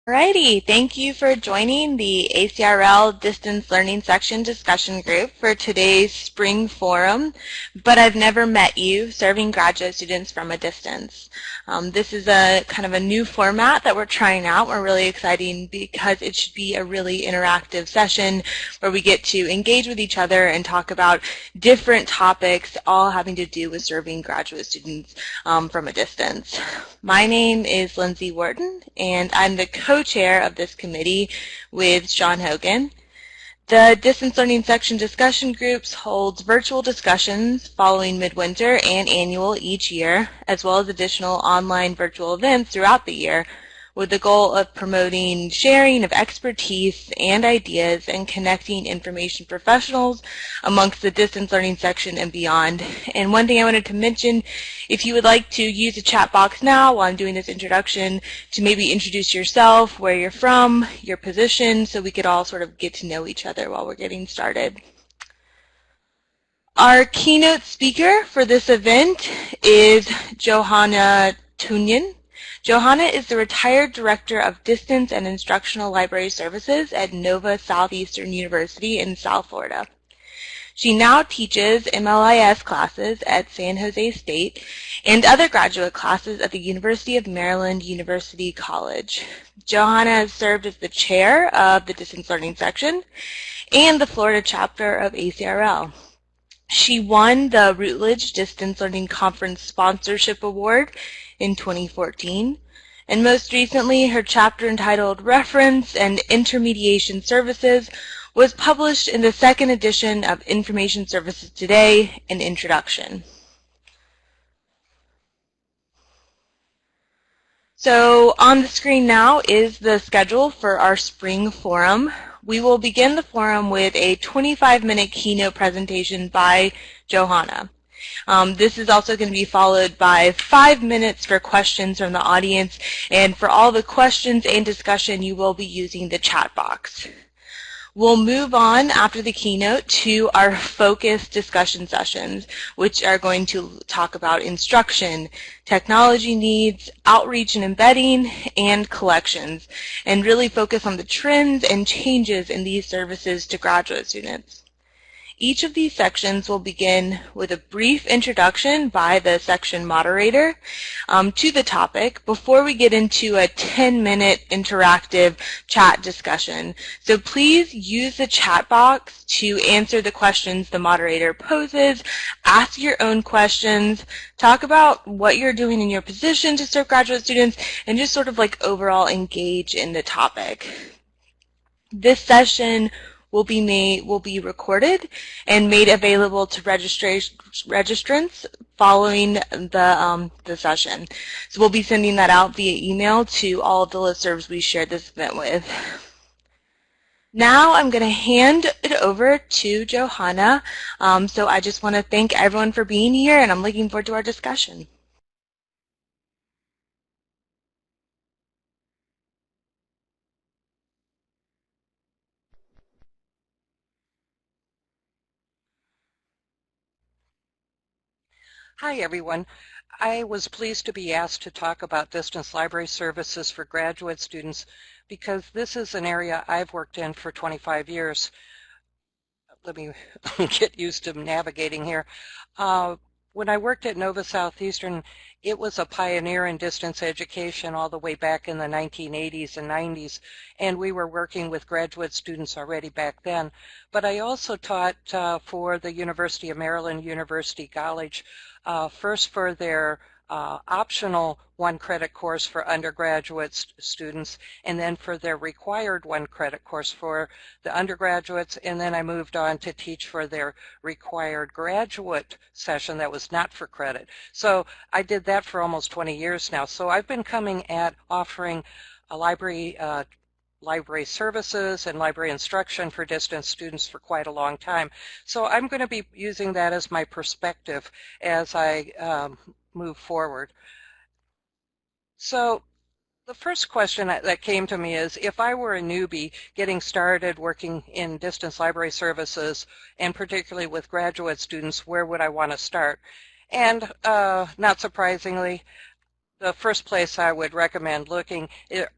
Alrighty, thank you for joining the ACRL Distance Learning Section discussion group for today's spring forum, But I've Never Met You, Serving Graduate Students from a Distance. This is a kind of a new format that we're trying out. We're really excited because it should be a really interactive session where we get to engage with each other and talk about different topics, all having to do with serving graduate students from a distance. My name is Lindsay Wharton, and I'm the co-chair of this committee with Sean Hogan. The Distance Learning Section discussion groups holds virtual discussions following midwinter and annual each year, as well as additional online virtual events throughout the year, with the goal of promoting sharing of expertise and ideas and connecting information professionals amongst the distance learning section and beyond. And one thing I wanted to mention, if you would like to use the chat box now while I'm doing this introduction to maybe introduce yourself, where you're from, your position, so we could all sort of get to know each other while we're getting started. Our keynote speaker for this event is Johanna Tunyan. Johanna is the retired Director of Distance and Instructional Library Services at Nova Southeastern University in South Florida. She now teaches MLIS classes at San Jose State and other graduate classes at the University of Maryland University College. Johanna has served as the chair of the Distance Learning Section and the Florida chapter of ACRL. She won the Routledge Distance Learning Conference Sponsorship Award in 2014, and most recently her chapter entitled Reference and Intermediation Services was published in the second edition of Information Services Today, an Introduction. So on the screen now is the schedule for our spring forum. We will begin the forum with a 25-minute keynote presentation by Johanna. This is also going to be followed by 5 minutes for questions from the audience, and for all the questions and discussion you will be using the chat box. We'll move on after the keynote to our focused discussion sessions, which are going to talk about instruction, technology needs, outreach and embedding, and collections, and really focus on the trends and changes in these services to graduate students. Each of these sections will begin with a brief introduction by the section moderator to the topic before we get into a 10-minute interactive chat discussion. So please use the chat box to answer the questions the moderator poses, ask your own questions, talk about what you're doing in your position to serve graduate students, and just sort of like overall engage in the topic. This session will be recorded and made available to registrants following the session. So we'll be sending that out via email to all of the listservs we shared this event with. Now I'm going to hand it over to Johanna. So I just want to thank everyone for being here, and I'm looking forward to our discussion. Hi, everyone. I was pleased to be asked to talk about distance library services for graduate students because this is an area I've worked in for 25 years. Let me get used to navigating here. When I worked at Nova Southeastern, it was a pioneer in distance education all the way back in the 1980s and 90s, and we were working with graduate students already back then. But I also taught for the University of Maryland University College, first for their optional one-credit course for undergraduate students, and then for their required one-credit course for the undergraduates, and then I moved on to teach for their required graduate session that was not for credit. So I did that for almost 20 years now. So I've been coming at offering a library services and library instruction for distance students for quite a long time. So I'm going to be using that as my perspective as I move forward. So the first question that came to me is, if I were a newbie getting started working in distance library services, and particularly with graduate students, where would I want to start? And not surprisingly, The first place I would recommend looking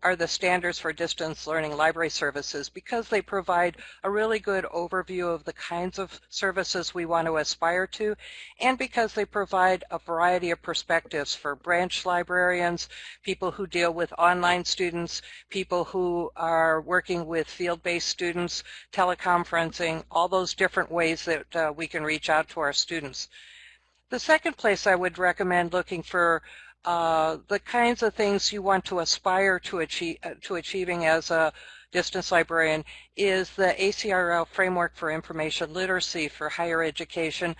are the standards for distance learning library services, because they provide a really good overview of the kinds of services we want to aspire to, and because they provide a variety of perspectives for branch librarians, people who deal with online students, people who are working with field-based students, teleconferencing, all those different ways that we can reach out to our students. The second place I would recommend looking for the kinds of things you want to aspire to achieving as a distance librarian is the ACRL Framework for Information Literacy for higher education,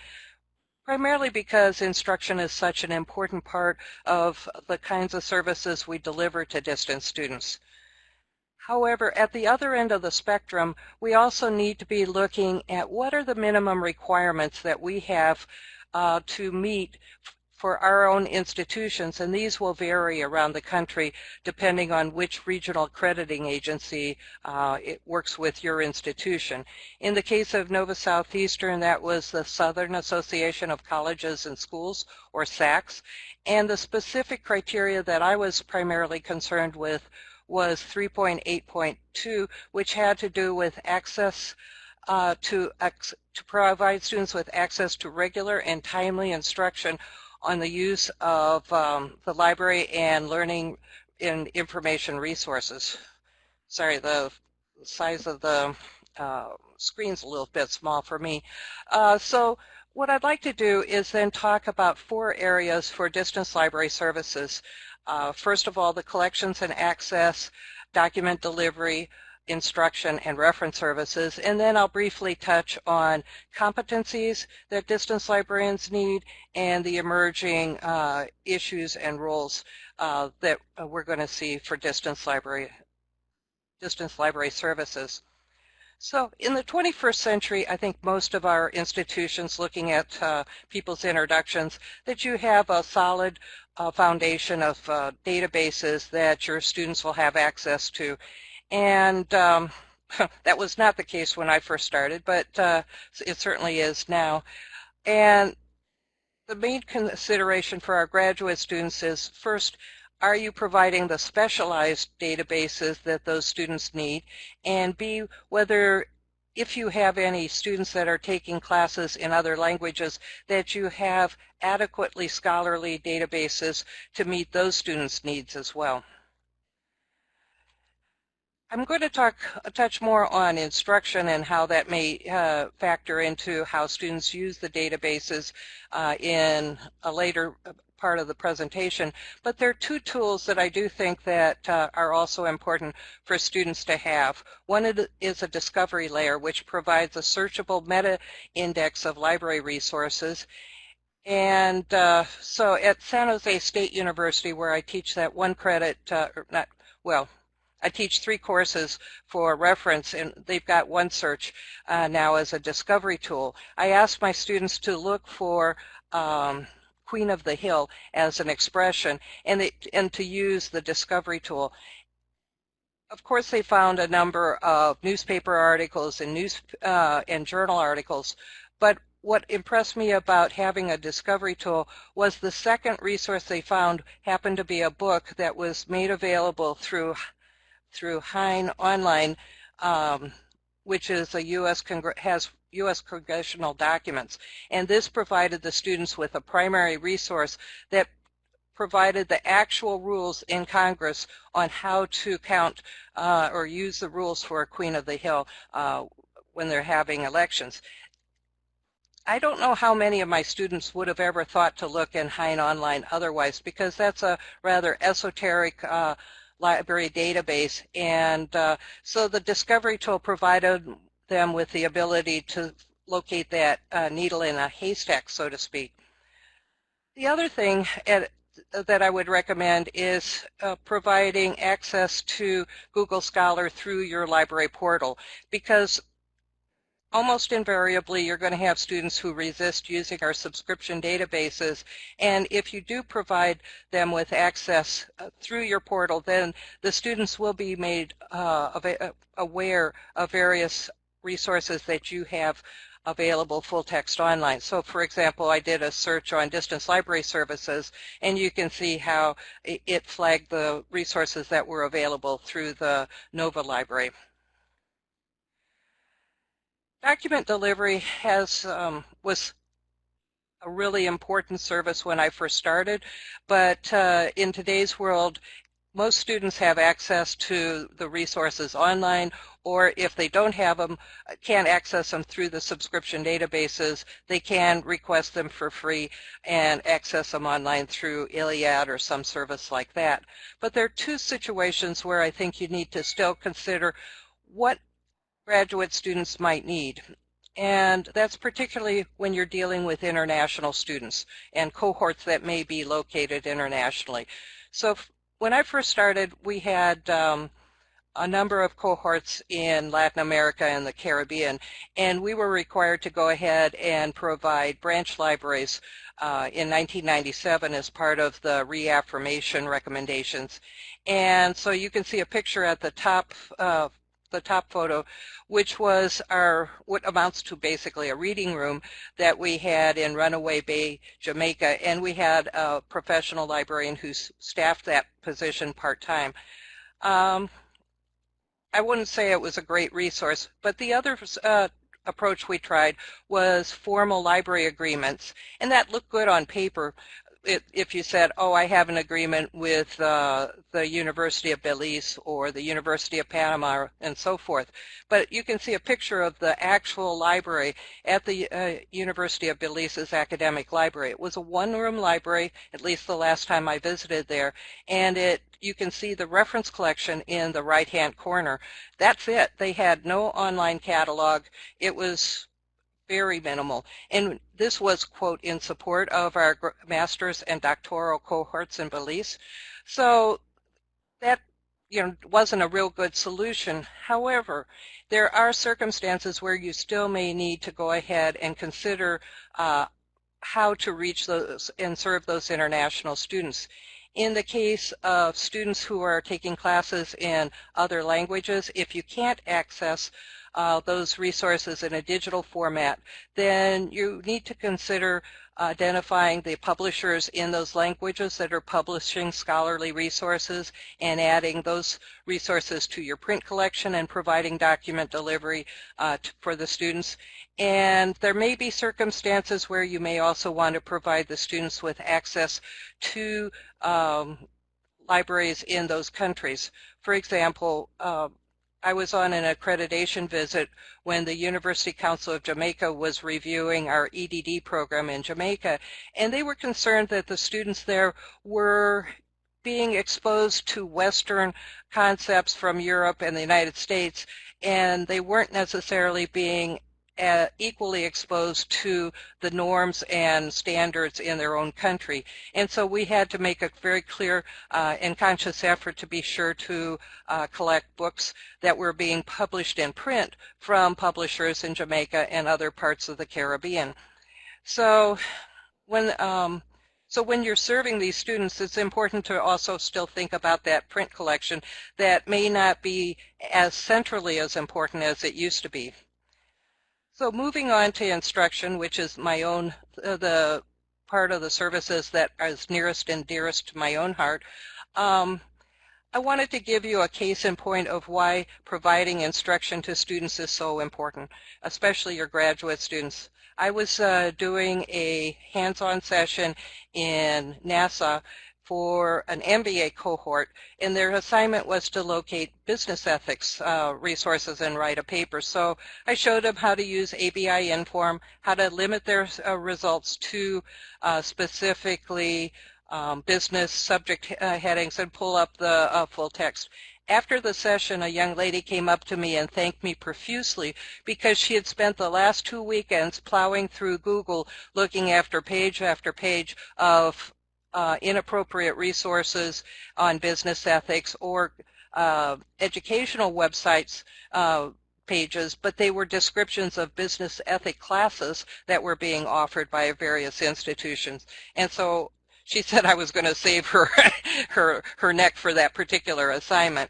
primarily because instruction is such an important part of the kinds of services we deliver to distance students. However, at the other end of the spectrum, we also need to be looking at what are the minimum requirements that we have to meet for our own institutions, and these will vary around the country depending on which regional accrediting agency it works with your institution. In the case of Nova Southeastern, that was the Southern Association of Colleges and Schools, or SACS, and the specific criteria that I was primarily concerned with was 3.8.2, which had to do with access to provide students with access to regular and timely instruction on the use of the library and learning in information resources. Sorry, the size of the screen's a little bit small for me. So what I'd like to do is then talk about 4 areas for distance library services. First of all, the collections and access, document delivery, instruction, and reference services, and then I'll briefly touch on competencies that distance librarians need and the emerging issues and roles that we're going to see for distance library services. So in the 21st century, I think most of our institutions, looking at people's introductions, that you have a solid foundation of databases that your students will have access to. And that was not the case when I first started, but it certainly is now. And the main consideration for our graduate students is, first, are you providing the specialized databases that those students need? And B, whether, if you have any students that are taking classes in other languages, that you have adequately scholarly databases to meet those students' needs as well. I'm going to touch more on instruction and how that may factor into how students use the databases in a later part of the presentation, but there are 2 tools that I do think that are also important for students to have. One is a discovery layer, which provides a searchable meta-index of library resources. And so at San Jose State University, where I teach that 1 credit, I teach 3 courses for reference, and they've got OneSearch now as a discovery tool. I asked my students to look for Queen of the Hill as an expression, and to use the discovery tool. Of course, they found a number of newspaper articles and journal articles, but what impressed me about having a discovery tool was the second resource they found happened to be a book that was made available through Hein Online, which is has U.S. congressional documents. And this provided the students with a primary resource that provided the actual rules in Congress on how to count or use the rules for Queen of the Hill when they're having elections. I don't know how many of my students would have ever thought to look in Hein Online otherwise, because that's a rather esoteric library database, and so the discovery tool provided them with the ability to locate that needle in a haystack, so to speak. The other thing that I would recommend is providing access to Google Scholar through your library portal, because almost invariably you're going to have students who resist using our subscription databases, and if you do provide them with access through your portal, then the students will be made aware of various resources that you have available full text online. So for example, I did a search on distance library services, and you can see how it flagged the resources that were available through the NOVA library. Document delivery was a really important service when I first started, but in today's world, most students have access to the resources online, or if they don't have them, can't access them through the subscription databases, they can request them for free and access them online through Iliad or some service like that. But there are two situations where I think you need to still consider what graduate students might need. And that's particularly when you're dealing with international students and cohorts that may be located internationally. So when I first started, we had a number of cohorts in Latin America and the Caribbean, and we were required to go ahead and provide branch libraries in 1997 as part of the reaffirmation recommendations. And so you can see a picture at the top photo, which was what amounts to basically a reading room that we had in Runaway Bay, Jamaica, and we had a professional librarian who staffed that position part-time. I wouldn't say it was a great resource, but the other approach we tried was formal library agreements, and that looked good on paper. If you said, oh, I have an agreement with the University of Belize or the University of Panama and so forth. But you can see a picture of the actual library at the University of Belize's academic library. It was a one-room library, at least the last time I visited there, and you can see the reference collection in the right-hand corner. That's it. They had no online catalog. It was very minimal. And this was, quote, in support of our master's and doctoral cohorts in Belize. So that, wasn't a real good solution. However, there are circumstances where you still may need to go ahead and consider how to reach those and serve those international students. In the case of students who are taking classes in other languages, if you can't access those resources in a digital format, then you need to consider identifying the publishers in those languages that are publishing scholarly resources and adding those resources to your print collection and providing document delivery for the students. And there may be circumstances where you may also want to provide the students with access to libraries in those countries. For example, I was on an accreditation visit when the University Council of Jamaica was reviewing our EDD program in Jamaica, and they were concerned that the students there were being exposed to Western concepts from Europe and the United States, and they weren't necessarily being equally exposed to the norms and standards in their own country. And so we had to make a very clear and conscious effort to be sure to collect books that were being published in print from publishers in Jamaica and other parts of the Caribbean. So when you're serving these students, it's important to also still think about that print collection that may not be as centrally as important as it used to be. So moving on to instruction, which is my own, the part of the services that is nearest and dearest to my own heart, I wanted to give you a case in point of why providing instruction to students is so important, especially your graduate students. I was doing a hands-on session in NASA for an MBA cohort, and their assignment was to locate business ethics resources and write a paper. So I showed them how to use ABI Inform, how to limit their results to specifically business subject headings and pull up the full text. After the session, a young lady came up to me and thanked me profusely because she had spent the last 2 weekends plowing through Google looking after page of inappropriate resources on business ethics or educational websites pages, but they were descriptions of business ethic classes that were being offered by various institutions. And so she said I was going to save her her neck for that particular assignment.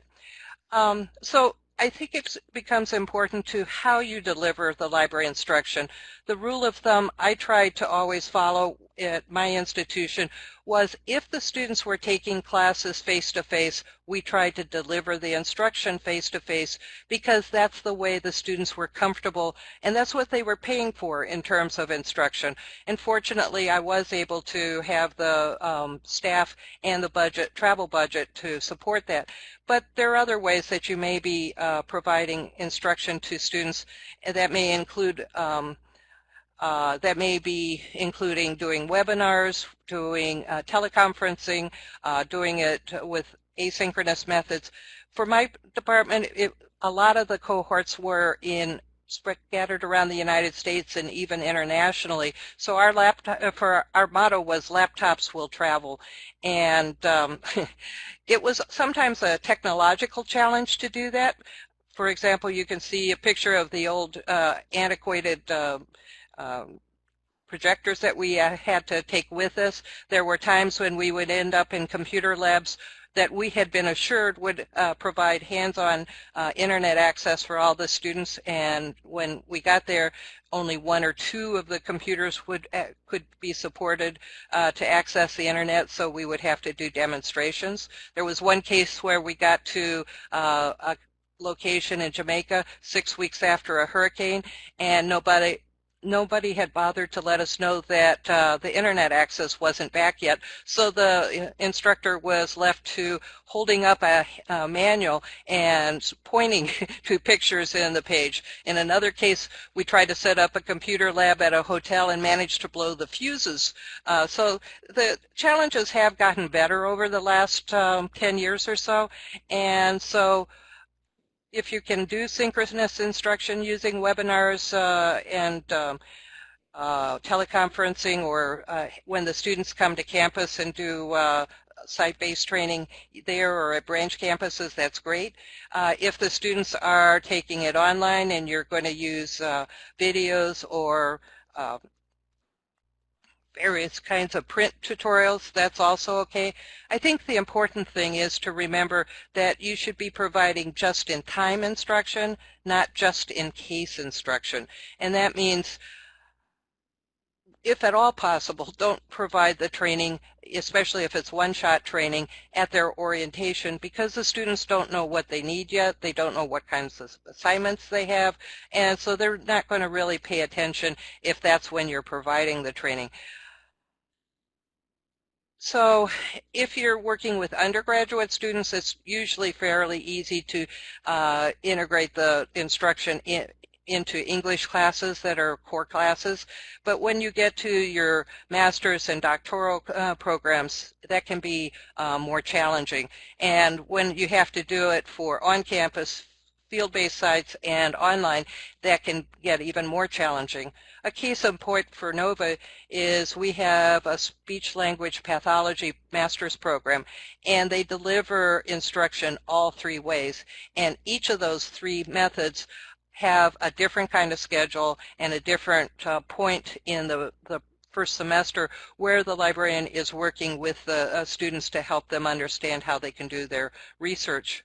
So I think it becomes important to how you deliver the library instruction. The rule of thumb I tried to always follow at my institution was if the students were taking classes face-to-face, we tried to deliver the instruction face-to-face because that's the way the students were comfortable and that's what they were paying for in terms of instruction. And fortunately, I was able to have the staff and the budget, travel budget to support that. But there are other ways that you may be providing instruction to students that may include including doing webinars, doing teleconferencing, doing it with asynchronous methods. For my department, a lot of the cohorts were scattered around the United States and even internationally. So our motto was laptops will travel, and it was sometimes a technological challenge to do that. For example, you can see a picture of the old antiquated projectors that we had to take with us. There were times when we would end up in computer labs that we had been assured would provide hands-on internet access for all the students, and when we got there, only 1 or 2 of the computers could be supported to access the internet, so we would have to do demonstrations. There was one case where we got to a location in Jamaica 6 weeks after a hurricane, and nobody had bothered to let us know that the internet access wasn't back yet, so the instructor was left to holding up a manual and pointing to pictures in the page. In another case, we tried to set up a computer lab at a hotel and managed to blow the fuses. So the challenges have gotten better over the last 10 years or so, and so if you can do synchronous instruction using webinars and teleconferencing, or when the students come to campus and do site-based training there or at branch campuses, that's great. If the students are taking it online and you're going to use videos or various kinds of print tutorials, that's also okay. I think the important thing is to remember that you should be providing just-in-time instruction, not just-in-case instruction. And that means, if at all possible, don't provide the training, especially if it's one-shot training, at their orientation, because the students don't know what they need yet. They don't know what kinds of assignments they have, and so they're not going to really pay attention if that's when you're providing the training. So if you're working with undergraduate students, it's usually fairly easy to integrate the instruction into English classes that are core classes. But when you get to your master's and doctoral programs, that can be more challenging. And when you have to do it for on-campus field-based sites and online, that can get even more challenging. A case in point for NOVA is we have a speech-language pathology master's program, and they deliver instruction all 3 ways. And each of those 3 methods have a different kind of schedule and a different point in the first semester where the librarian is working with the students to help them understand how they can do their research,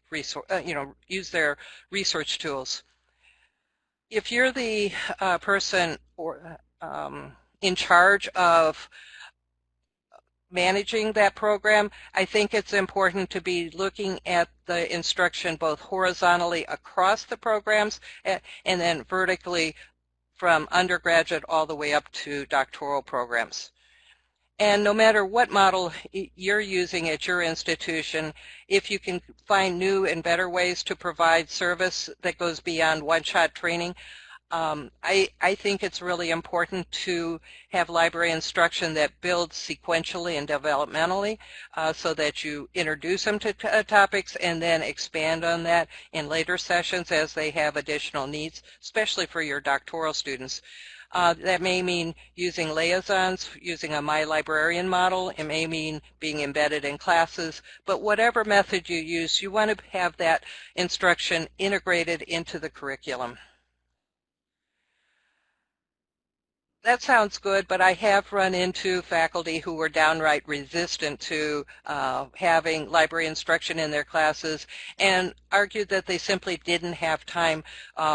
use their research tools. If you're the person in charge of managing that program, I think it's important to be looking at the instruction both horizontally across the programs and then vertically from undergraduate all the way up to doctoral programs. And no matter what model you're using at your institution, if you can find new and better ways to provide service that goes beyond one-shot training, I think it's really important to have library instruction that builds sequentially and developmentally so that you introduce them to topics and then expand on that in later sessions as they have additional needs, especially for your doctoral students. That may mean using liaisons, using a My Librarian model. It may mean being embedded in classes, but whatever method you use, you want to have that instruction integrated into the curriculum. That sounds good, but I have run into faculty who were downright resistant to having library instruction in their classes and argued that they simply didn't have time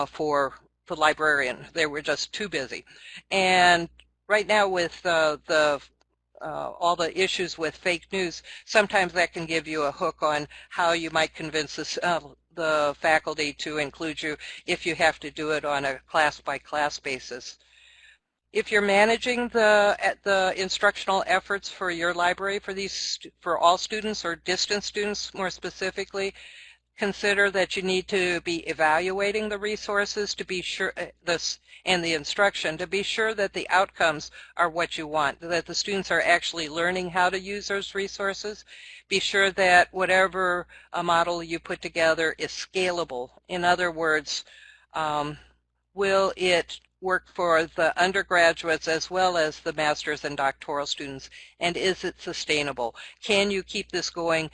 for the librarian. They were just too busy. And right now with all the issues with fake news, sometimes that can give you a hook on how you might convince the faculty to include you if you have to do it on a class-by-class basis. If you're managing the instructional efforts for your library for all students or distance students more specifically, consider that you need to be evaluating the resources to be sure and the instruction to be sure that the outcomes are what you want, that the students are actually learning how to use those resources. Be sure that whatever model you put together is scalable. In other words, will it work for the undergraduates as well as the master's and doctoral students, and is it sustainable? Can you keep this going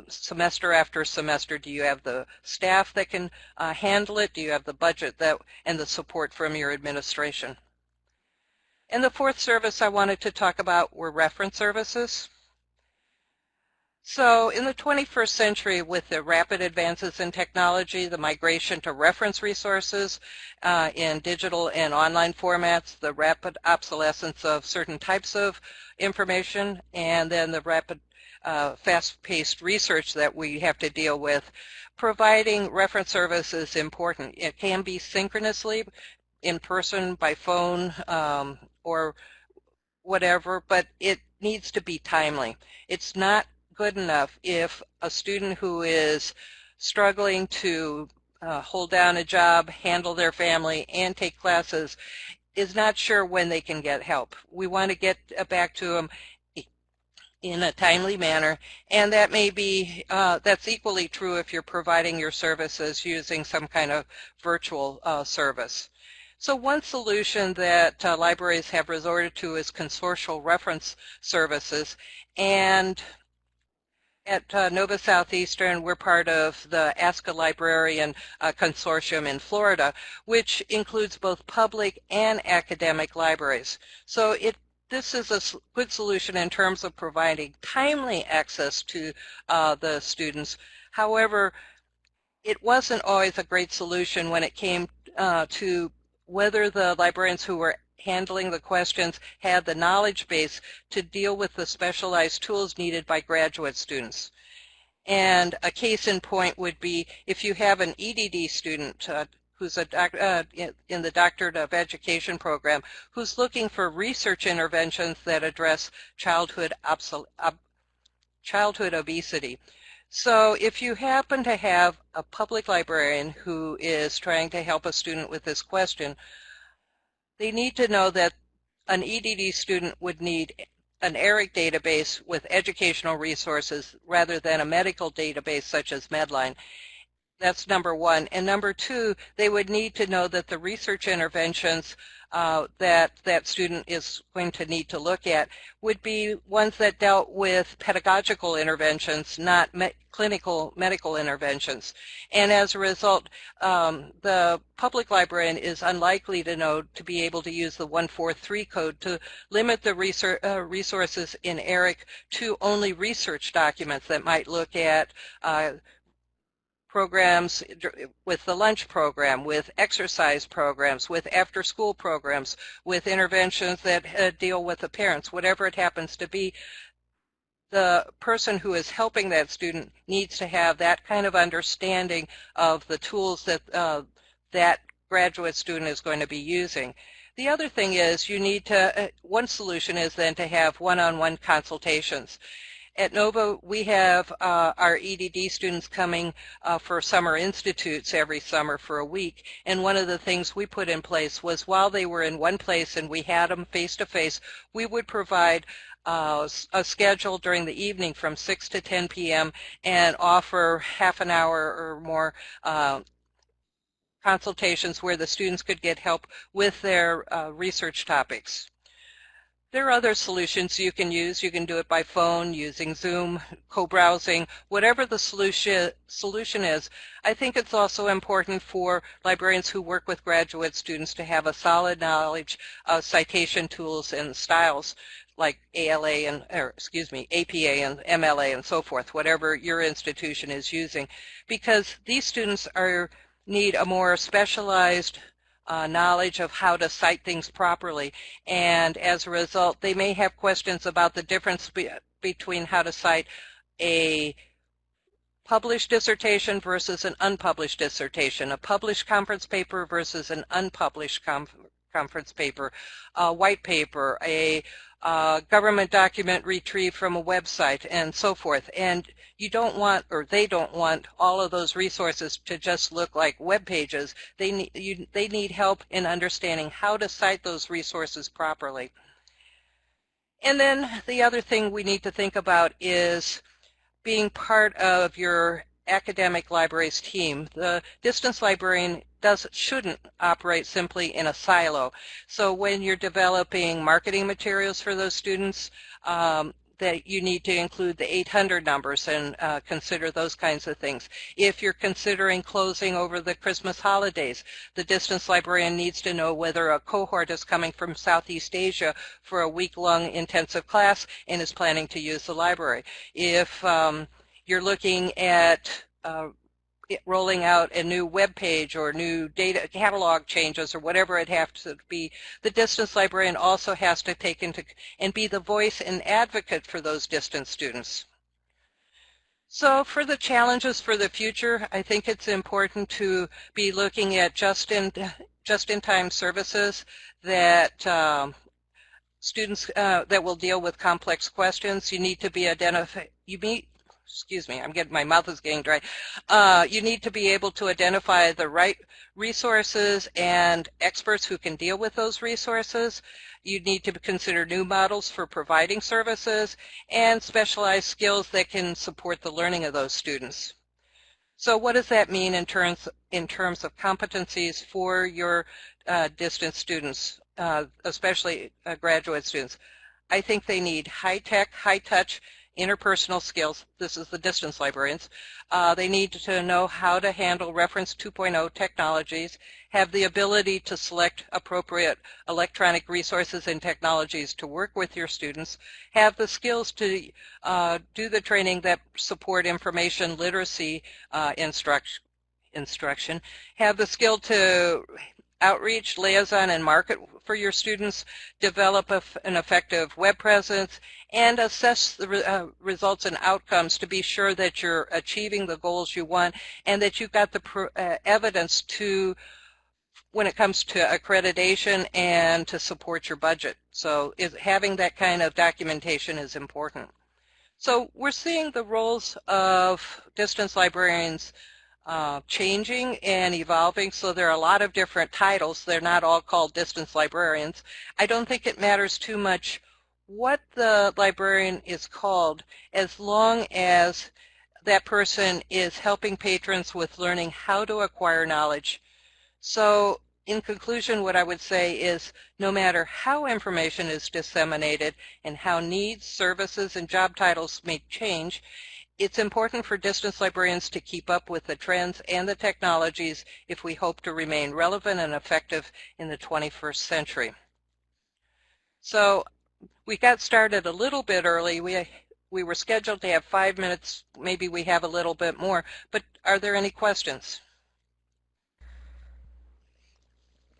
semester after semester? Do you have the staff that can handle it? Do you have the budget and the support from your administration? And the fourth service I wanted to talk about were reference services. So in the 21st century, with the rapid advances in technology, the migration to reference resources in digital and online formats, the rapid obsolescence of certain types of information, and then the rapid fast-paced research that we have to deal with, providing reference service is important. It can be synchronously, in person, by phone, or whatever, but it needs to be timely. It's not good enough if a student who is struggling to hold down a job, handle their family, and take classes is not sure when they can get help. We want to get back to them in a timely manner, and that may be that's equally true if you're providing your services using some kind of virtual service. So one solution that libraries have resorted to is consortial reference services, and at Nova Southeastern, we're part of the Ask a Librarian consortium in Florida, which includes both public and academic libraries. So this is a good solution in terms of providing timely access to the students. However, it wasn't always a great solution when it came to whether the librarians who were handling the questions had the knowledge base to deal with the specialized tools needed by graduate students. And a case in point would be if you have an EDD student who's in the Doctorate of Education program who's looking for research interventions that address childhood obesity. So if you happen to have a public librarian who is trying to help a student with this question, they need to know that an EDD student would need an ERIC database with educational resources rather than a medical database such as Medline. That's number one. And number two, they would need to know that the research interventions that student is going to need to look at would be ones that dealt with pedagogical interventions, not clinical medical interventions. And as a result, the public librarian is unlikely to be able to use the 143 code to limit the resources in ERIC to only research documents that might look at programs with the lunch program, with exercise programs, with after-school programs, with interventions that deal with the parents, whatever it happens to be. The person who is helping that student needs to have that kind of understanding of the tools that that graduate student is going to be using. The other thing is you need to, one solution is then to have one-on-one consultations. At Nova, we have our EDD students coming for summer institutes every summer for a week, and one of the things we put in place was while they were in one place and we had them face-to-face, we would provide a schedule during the evening from 6 to 10 p.m. and offer half an hour or more consultations where the students could get help with their research topics. There are other solutions you can use. You can do it by phone, using Zoom, co-browsing, whatever the solution is. I think it's also important for librarians who work with graduate students to have a solid knowledge of citation tools and styles like APA and MLA and so forth, whatever your institution is using, because these students need a more specialized knowledge of how to cite things properly, and as a result they may have questions about the difference between how to cite a published dissertation versus an unpublished dissertation, a published conference paper versus an unpublished conference paper, a white paper, a government document retrieved from a website, and so forth. And you don't want, or they don't want, all of those resources to just look like web pages. They need help in understanding how to cite those resources properly. And then the other thing we need to think about is being part of your academic library's team. The distance librarian shouldn't operate simply in a silo. So when you're developing marketing materials for those students, that you need to include the 800 numbers and consider those kinds of things. If you're considering closing over the Christmas holidays, the distance librarian needs to know whether a cohort is coming from Southeast Asia for a week-long intensive class and is planning to use the library. If you're looking at rolling out a new web page or new data catalog changes or whatever it has to be, the distance librarian also has to take into and be the voice and advocate for those distance students. So for the challenges for the future, I think it's important to be looking at just-in-time services that students that will deal with complex questions. You need to be my mouth is getting dry. You need to be able to identify the right resources and experts who can deal with those resources. You need to consider new models for providing services and specialized skills that can support the learning of those students. So what does that mean in terms of competencies for your distance students, especially graduate students? I think they need high-tech, high-touch, interpersonal skills. This is the distance librarians. They need to know how to handle Reference 2.0 technologies, have the ability to select appropriate electronic resources and technologies to work with your students, have the skills to do the training that support information literacy instruction, have the skill to outreach, liaison, and market for your students, develop an effective web presence, and assess the results and outcomes to be sure that you're achieving the goals you want and that you've got the evidence when it comes to accreditation and to support your budget. So having that kind of documentation is important. So we're seeing the roles of distance librarians changing and evolving, so there are a lot of different titles. They're not all called distance librarians. I don't think it matters too much what the librarian is called, as long as that person is helping patrons with learning how to acquire knowledge. So in conclusion, what I would say is no matter how information is disseminated and how needs, services, and job titles may change, it's important for distance librarians to keep up with the trends and the technologies if we hope to remain relevant and effective in the 21st century. So we got started a little bit early. We were scheduled to have 5 minutes. Maybe we have a little bit more, but are there any questions?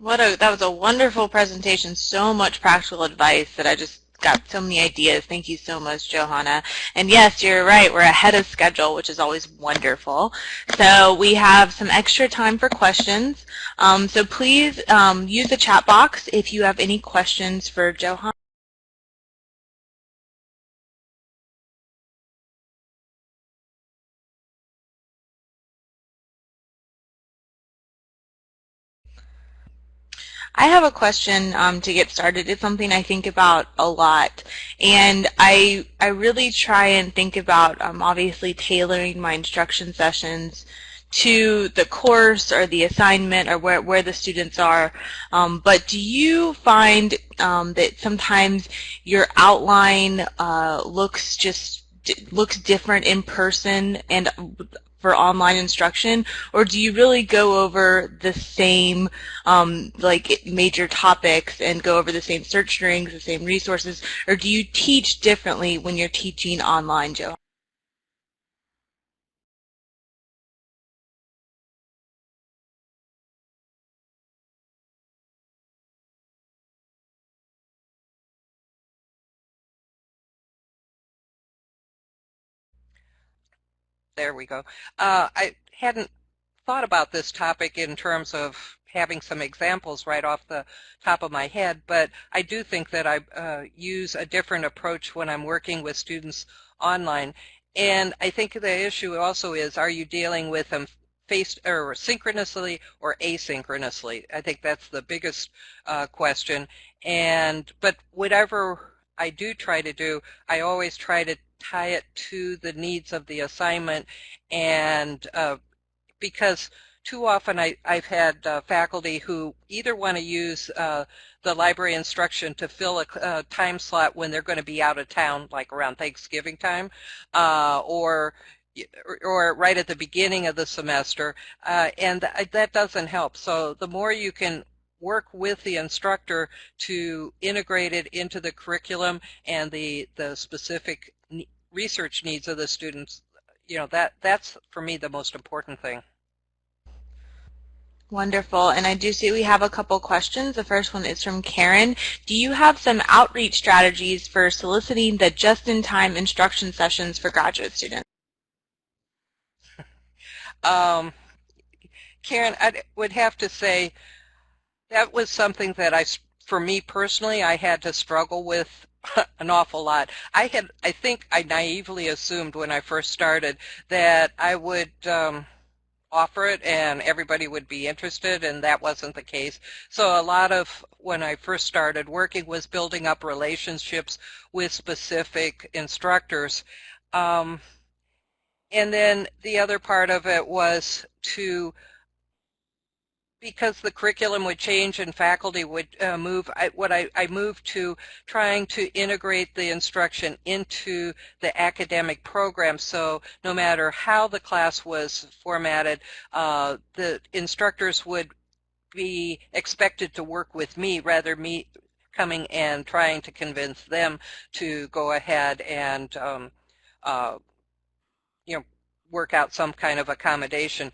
That was a wonderful presentation. So much practical advice that I just got so many ideas. Thank you so much, Johanna. And yes, you're right. We're ahead of schedule, which is always wonderful. So we have some extra time for questions. So please use the chat box if you have any questions for Johanna. I have a question to get started. It's something I think about a lot, and I really try and think about obviously tailoring my instruction sessions to the course or the assignment or where the students are. But do you find that sometimes your outline looks different in person and for online instruction, or do you really go over the same like major topics and go over the same search strings, the same resources, or do you teach differently when you're teaching online, Joe? There we go. I hadn't thought about this topic in terms of having some examples right off the top of my head, but I do think that I use a different approach when I'm working with students online. And I think the issue also is, are you dealing with them synchronously or asynchronously? I think that's the biggest question. But whatever I do try to do, I always try to tie it to the needs of the assignment, and because too often I've had faculty who either want to use the library instruction to fill a time slot when they're going to be out of town, like around Thanksgiving time, or right at the beginning of the semester, and that doesn't help. So the more you can work with the instructor to integrate it into the curriculum and the specific research needs of the students, that's for me the most important thing. Wonderful. And I do see we have a couple questions. The first one is from Karen. Do you have some outreach strategies for soliciting the just-in-time instruction sessions for graduate students? Karen, I would have to say that was something that for me personally, I had to struggle with an awful lot. I think I naively assumed when I first started that I would offer it and everybody would be interested, and that wasn't the case. So a lot of when I first started working was building up relationships with specific instructors. And then the other part of it was because the curriculum would change and faculty would move, I moved to trying to integrate the instruction into the academic program. So no matter how the class was formatted, the instructors would be expected to work with me rather me coming and trying to convince them to go ahead and work out some kind of accommodation.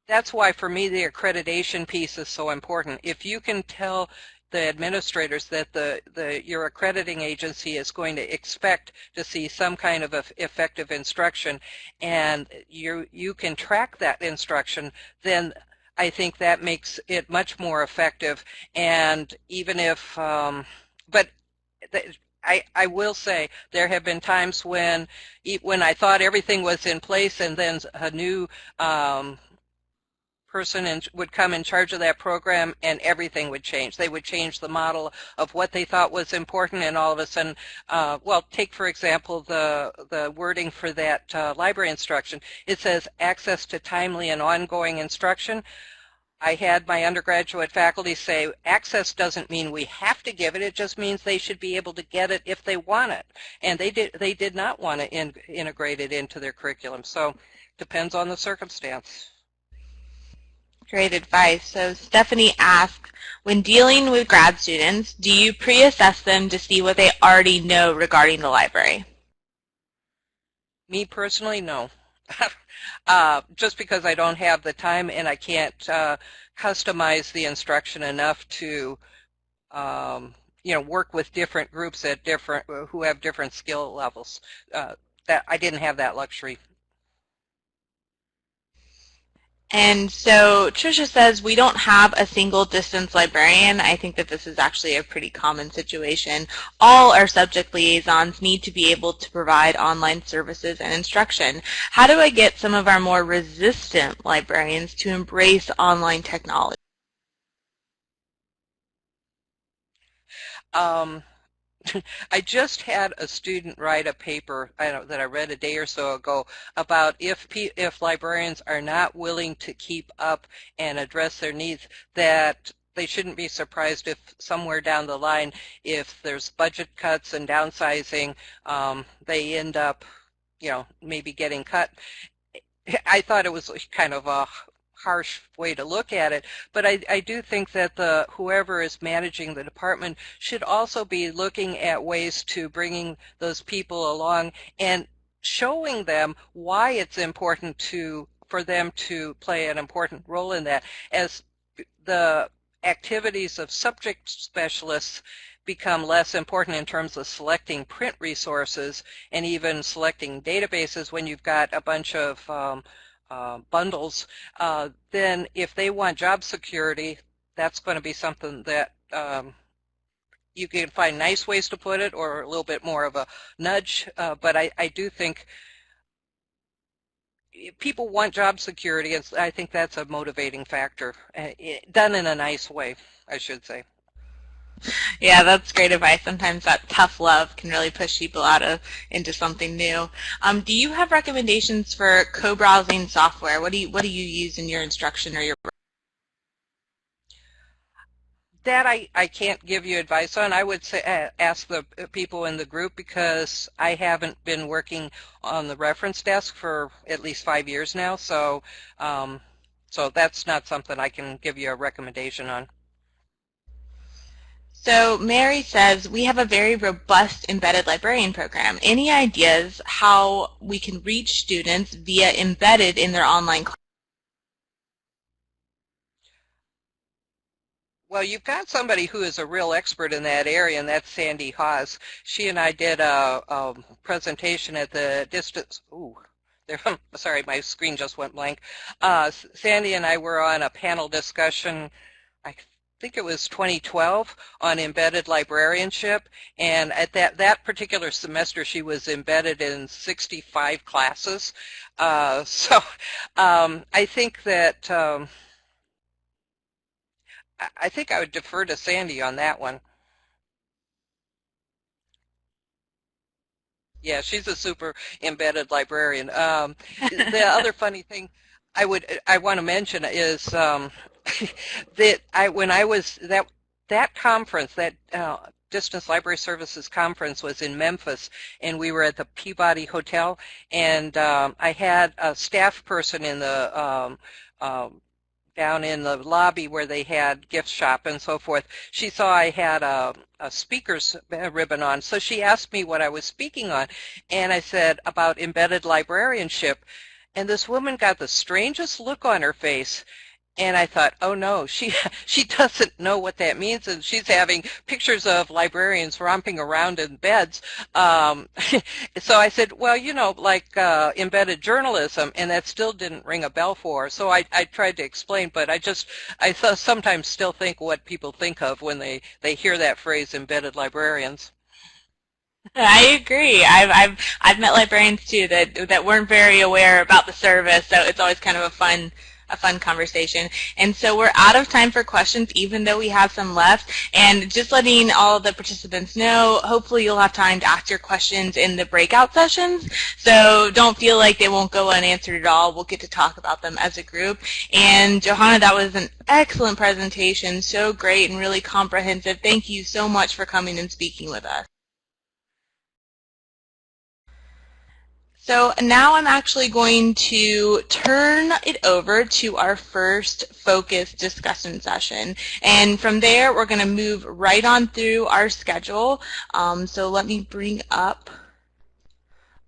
That's why for me the accreditation piece is so important. If you can tell the administrators that your accrediting agency is going to expect to see some kind of effective instruction, and you can track that instruction, then I think that makes it much more effective. And even if, but I will say there have been times when I thought everything was in place, and then a new person would come in charge of that program and everything would change. They would change the model of what they thought was important, and all of a sudden, well, take for example the wording for that library instruction. It says access to timely and ongoing instruction. I had my undergraduate faculty say access doesn't mean we have to give it, it just means they should be able to get it if they want it. And they did not want to integrate it into their curriculum. So depends on the circumstance. Great advice. So Stephanie asks, when dealing with grad students, do you pre-assess them to see what they already know regarding the library? Me personally, no. Just because I don't have the time and I can't customize the instruction enough to work with different groups who have different skill levels. That I didn't have that luxury. And so Tricia says, we don't have a single distance librarian. I think that this is actually a pretty common situation. All our subject liaisons need to be able to provide online services and instruction. How do I get some of our more resistant librarians to embrace online technology? I just had a student write a paper that I read a day or so ago about if librarians are not willing to keep up and address their needs, that they shouldn't be surprised if somewhere down the line, if there's budget cuts and downsizing, they end up, maybe getting cut. I thought it was kind of a harsh way to look at it, but I do think that whoever is managing the department should also be looking at ways to bringing those people along and showing them why it's important for them to play an important role in that. As the activities of subject specialists become less important in terms of selecting print resources and even selecting databases when you've got a bunch of bundles, then if they want job security, that's going to be something that you can find nice ways to put it or a little bit more of a nudge, but I do think people want job security, and I think that's a motivating factor, done in a nice way, I should say. Yeah, that's great advice. Sometimes that tough love can really push people into something new. Do you have recommendations for co-browsing software? What do you use in your instruction or your? That I can't give you advice on. I would say ask the people in the group, because I haven't been working on the reference desk for at least 5 years now. So so that's not something I can give you a recommendation on. So Mary says, we have a very robust embedded librarian program. Any ideas how we can reach students via embedded in their online class? Well, you've got somebody who is a real expert in that area, and that's Sandy Hawes. She and I did a presentation at the distance. Sorry, my screen just went blank. Sandy and I were on a panel discussion, I think it was 2012, on embedded librarianship, and at that particular semester she was embedded in 65 classes. So I think that I think I would defer to Sandy on that one. Yeah, she's a super embedded librarian. The other funny thing I want to mention is that when I was that conference, that Distance Library Services conference was in Memphis, and we were at the Peabody Hotel, and I had a staff person in the down in the lobby where they had gift shop and so forth. She saw I had a speaker's ribbon on, so she asked me what I was speaking on, and I said about embedded librarianship, and this woman got the strangest look on her face. And I thought, oh no, she doesn't know what that means, and she's having pictures of librarians romping around in beds. So I said, well, like embedded journalism, and that still didn't ring a bell for her. So I tried to explain, but I sometimes still think what people think of when they hear that phrase, embedded librarians. I agree. I've met librarians too that weren't very aware about the service, so it's always kind of a fun conversation. And so we're out of time for questions, even though we have some left. And just letting all the participants know, hopefully you'll have time to ask your questions in the breakout sessions. So don't feel like they won't go unanswered at all. We'll get to talk about them as a group. And Johanna, that was an excellent presentation, so great and really comprehensive. Thank you so much for coming and speaking with us. So now I'm actually going to turn it over to our first focus discussion session. And from there, we're going to move right on through our schedule. So let me bring up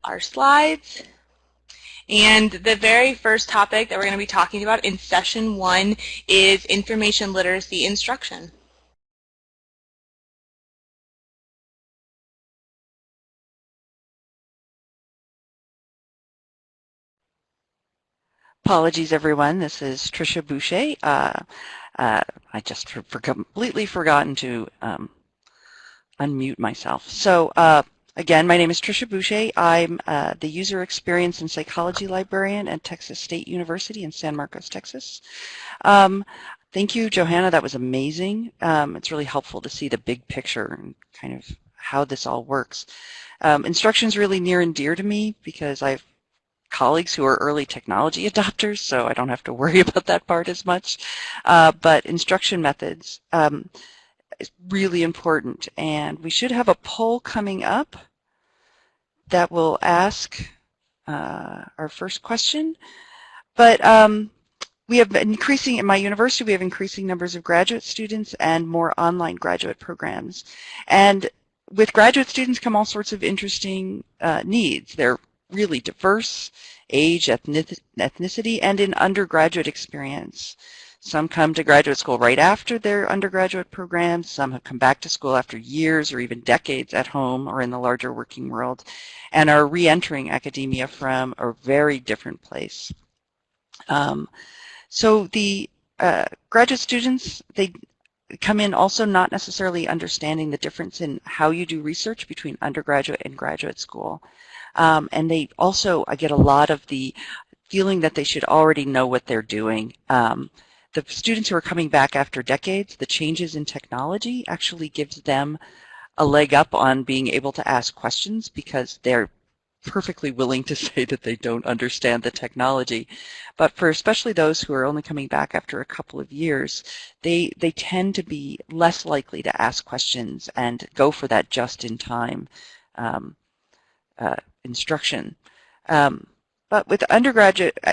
our slides. And the very first topic that we're going to be talking about in session 1 is information literacy instruction. Apologies, everyone. This is Tricia Boucher. I just completely forgotten to unmute myself. So again, my name is Tricia Boucher. I'm the User Experience and Psychology Librarian at Texas State University in San Marcos, Texas. Thank you, Johanna. That was amazing. It's really helpful to see the big picture and kind of how this all works. Instruction is really near and dear to me because I have colleagues who are early technology adopters, so I don't have to worry about that part as much. But instruction methods is really important, and we should have a poll coming up that will ask our first question. But we have increasing, in my university, we have increasing numbers of graduate students and more online graduate programs. And with graduate students come all sorts of interesting needs. They're really diverse, age, ethnicity, and in undergraduate experience. Some come to graduate school right after their undergraduate programs. Some have come back to school after years or even decades at home or in the larger working world and are re-entering academia from a very different place. So the graduate students, they come in also not necessarily understanding the difference in how you do research between undergraduate and graduate school. And they also, I get a lot of the feeling that they should already know what they're doing. The students who are coming back after decades, the changes in technology actually gives them a leg up on being able to ask questions because they're perfectly willing to say that they don't understand the technology. But for especially those who are only coming back after a couple of years, they tend to be less likely to ask questions and go for that just-in-time instruction. But with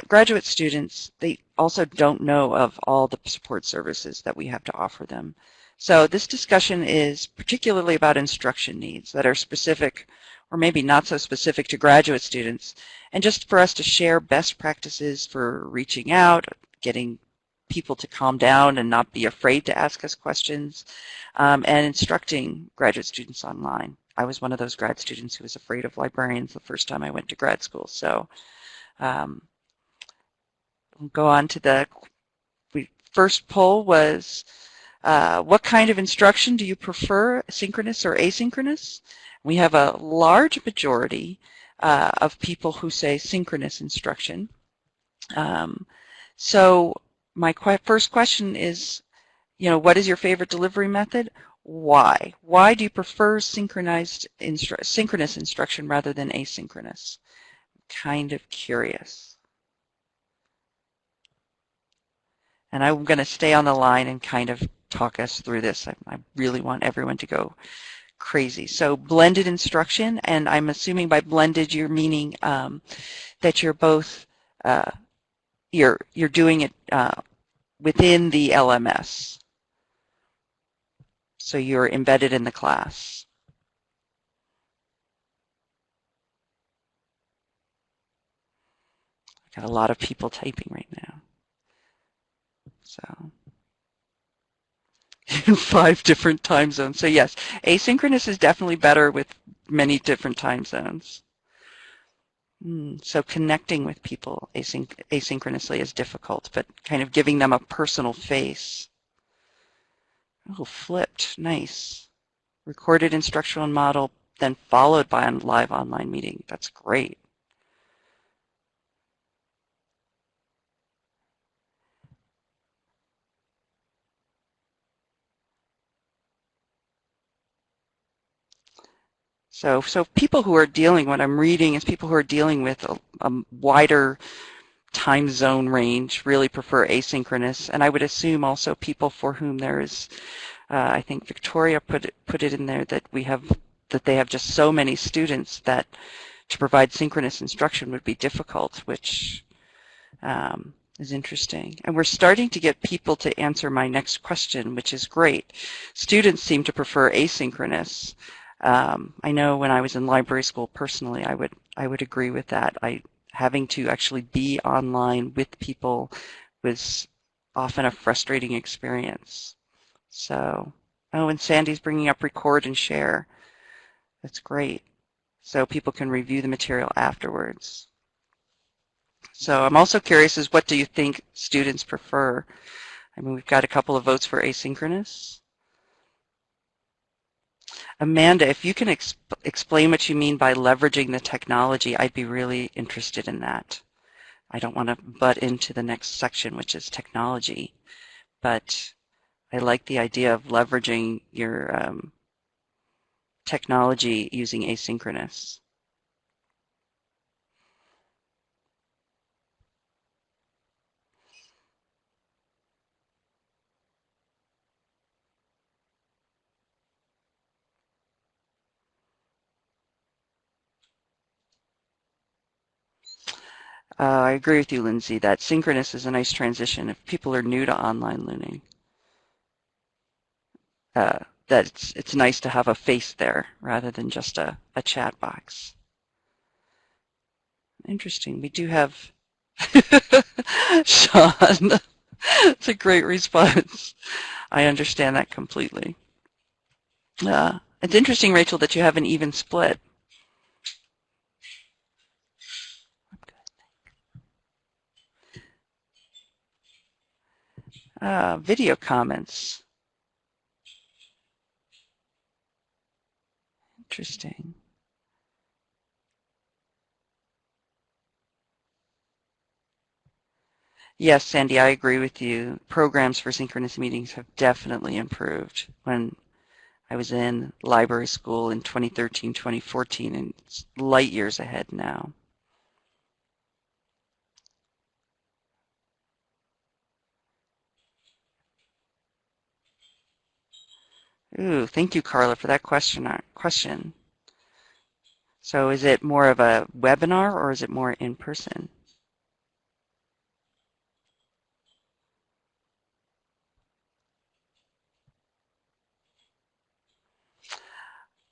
graduate students, they also don't know of all the support services that we have to offer them. So this discussion is particularly about instruction needs that are specific or maybe not so specific to graduate students, and just for us to share best practices for reaching out, getting people to calm down and not be afraid to ask us questions, and instructing graduate students online. I was one of those grad students who was afraid of librarians the first time I went to grad school. So we'll go on to the first poll was, what kind of instruction do you prefer, synchronous or asynchronous? We have a large majority of people who say synchronous instruction. So my first question is, what is your favorite delivery method? Why? Why do you prefer synchronous instruction rather than asynchronous? I'm kind of curious. And I'm going to stay on the line and kind of talk us through this. I really want everyone to go crazy. So blended instruction, and I'm assuming by blended you're meaning that you're both you're doing it within the LMS. So you're embedded in the class. I've got a lot of people typing right now. So 5 different time zones. So yes, asynchronous is definitely better with many different time zones. So connecting with people asynchronously is difficult, but kind of giving them a personal face. Oh, flipped, nice. Recorded instructional model, then followed by a live online meeting. That's great. So people who are dealing, what I'm reading is people who are dealing with a wider time zone range really prefer asynchronous, and I would assume also people for whom there is, I think Victoria put it in there that they have just so many students that to provide synchronous instruction would be difficult, which is interesting. And we're starting to get people to answer my next question, which is great. Students seem to prefer asynchronous. I know when I was in library school personally, I would agree with that. Having to actually be online with people was often a frustrating experience. So, and Sandy's bringing up record and share. That's great. So people can review the material afterwards. So I'm also curious is what do you think students prefer? I mean, we've got a couple of votes for asynchronous. Amanda, if you can explain what you mean by leveraging the technology, I'd be really interested in that. I don't want to butt into the next section, which is technology, but I like the idea of leveraging your technology using asynchronous? I agree with you, Lindsay, that synchronous is a nice transition if people are new to online learning. That it's nice to have a face there rather than just a chat box. Interesting. We do have Sean. It's a great response. I understand that completely. It's interesting, Rachel, that you have an even split. Video comments. Interesting. Yes, Sandy, I agree with you. Programs for synchronous meetings have definitely improved. When I was in library school in 2013, 2014, and it's light years ahead now. Ooh, thank you, Carla, for that question. So is it more of a webinar or is it more in person?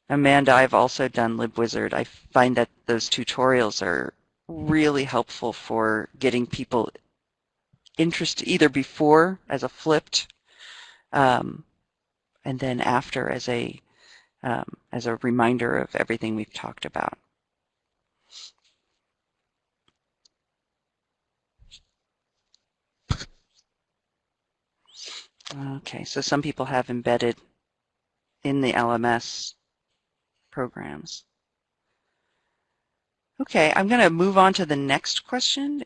Amanda, I've also done LibWizard. I find that those tutorials are really helpful for getting people interested either before as a flipped and then after as a reminder of everything we've talked about. Okay, so some people have embedded in the LMS programs. Okay, I'm going to move on to the next question.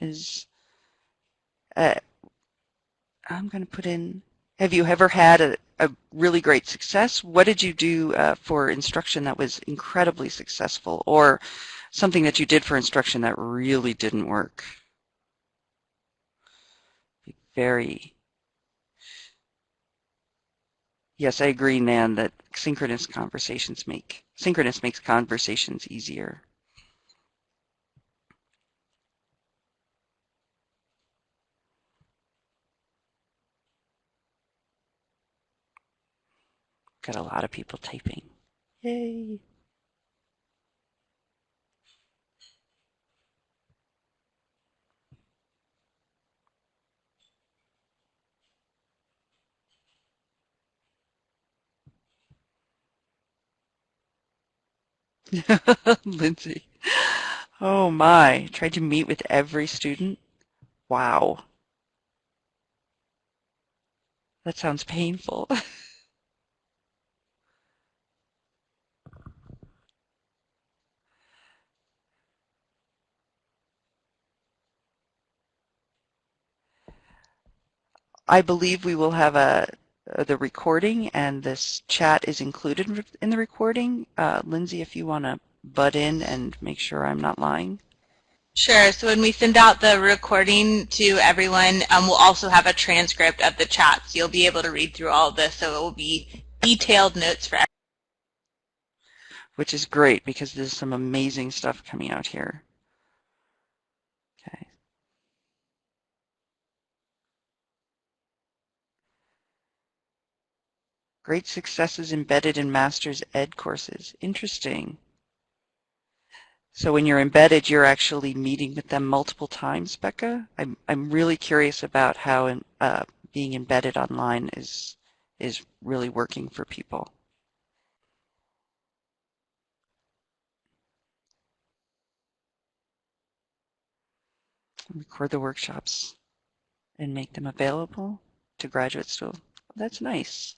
I'm going to put in, have you ever had a really great success? What did you do for instruction that was incredibly successful, or something that you did for instruction that really didn't work? Very. Yes, I agree, Nan, that synchronous makes conversations easier. Got a lot of people typing. Yay. Lindsay. Oh my, tried to meet with every student? Wow. That sounds painful. I believe we will have the recording, and this chat is included in the recording. Lindsay, if you want to butt in and make sure I'm not lying. Sure. So when we send out the recording to everyone, we'll also have a transcript of the chat, so you'll be able to read through all of this. So it will be detailed notes for everyone. Which is great because there's some amazing stuff coming out here. Okay. Great successes embedded in master's ed courses. Interesting. So when you're embedded, you're actually meeting with them multiple times, Becca? I'm really curious about how being embedded online is really working for people. Record the workshops and make them available to graduate students. That's nice.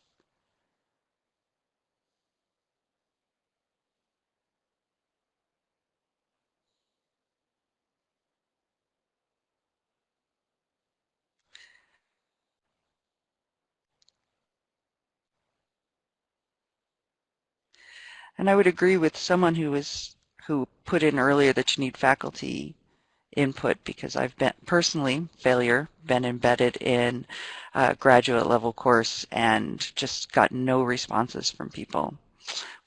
And I would agree with someone who put in earlier that you need faculty input, because I've been personally been embedded in a graduate level course and just got no responses from people,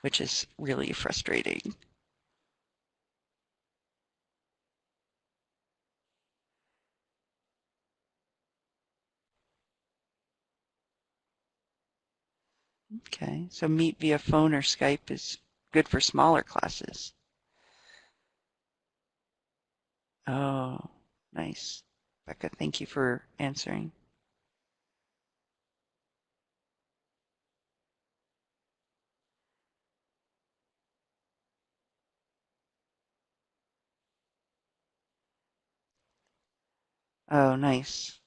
which is really frustrating. Okay, so meet via phone or Skype is good for smaller classes. Oh, nice. Becca, thank you for answering. Oh, nice.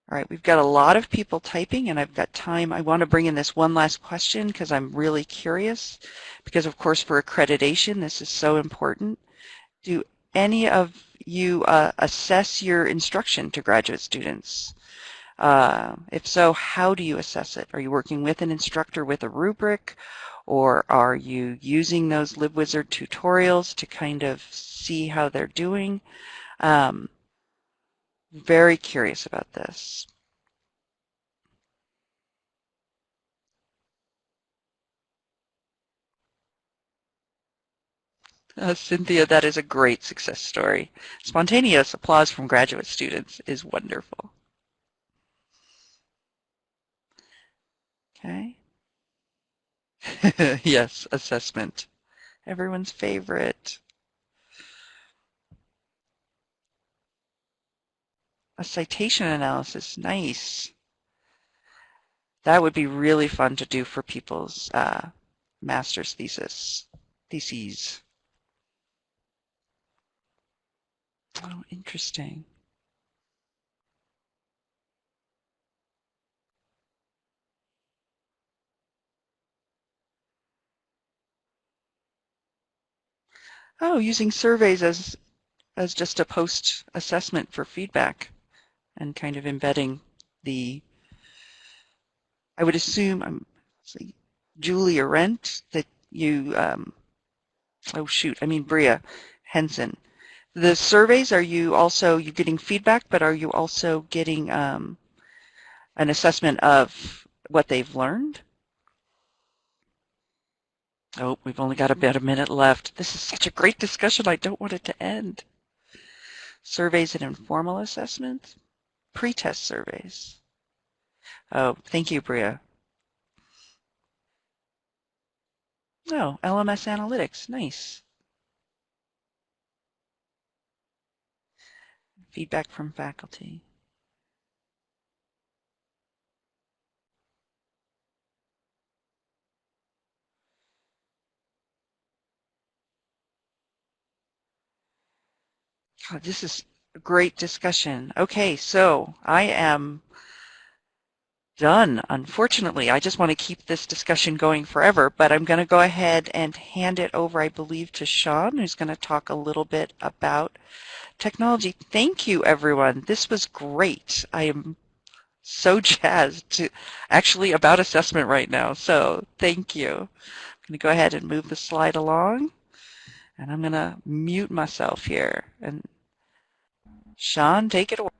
All right, we've got a lot of people typing, and I've got time. I want to bring in this one last question because I'm really curious, because of course for accreditation, this is so important. Do any of you assess your instruction to graduate students? If so, how do you assess it? Are you working with an instructor with a rubric, or are you using those LibWizard tutorials to kind of see how they're doing? Very curious about this. Cynthia, that is a great success story. Spontaneous applause from graduate students is wonderful. Okay. Yes, assessment. Everyone's favorite. A citation analysis, nice. That would be really fun to do for people's master's theses. Oh, interesting. Oh, using surveys as just a post-assessment for feedback and kind of embedding the, I would assume, Julie Arendt, that you, oh shoot, I mean Bria Henson. The surveys, are you getting feedback, but are you also getting an assessment of what they've learned? Oh, we've only got about a minute left. This is such a great discussion. I don't want it to end. Surveys and informal assessments? Pre-test surveys. Oh, thank you, Bria. Oh, LMS analytics. Nice. Feedback from faculty. God, this is a great discussion. Okay, so I am done. Unfortunately, I just want to keep this discussion going forever, but I'm going to go ahead and hand it over, I believe, to Sean, who's going to talk a little bit about technology. Thank you, everyone. This was great. I am so jazzed actually about assessment right now, so thank you. I'm going to go ahead and move the slide along, and I'm going to mute myself here. And Sean, take it away.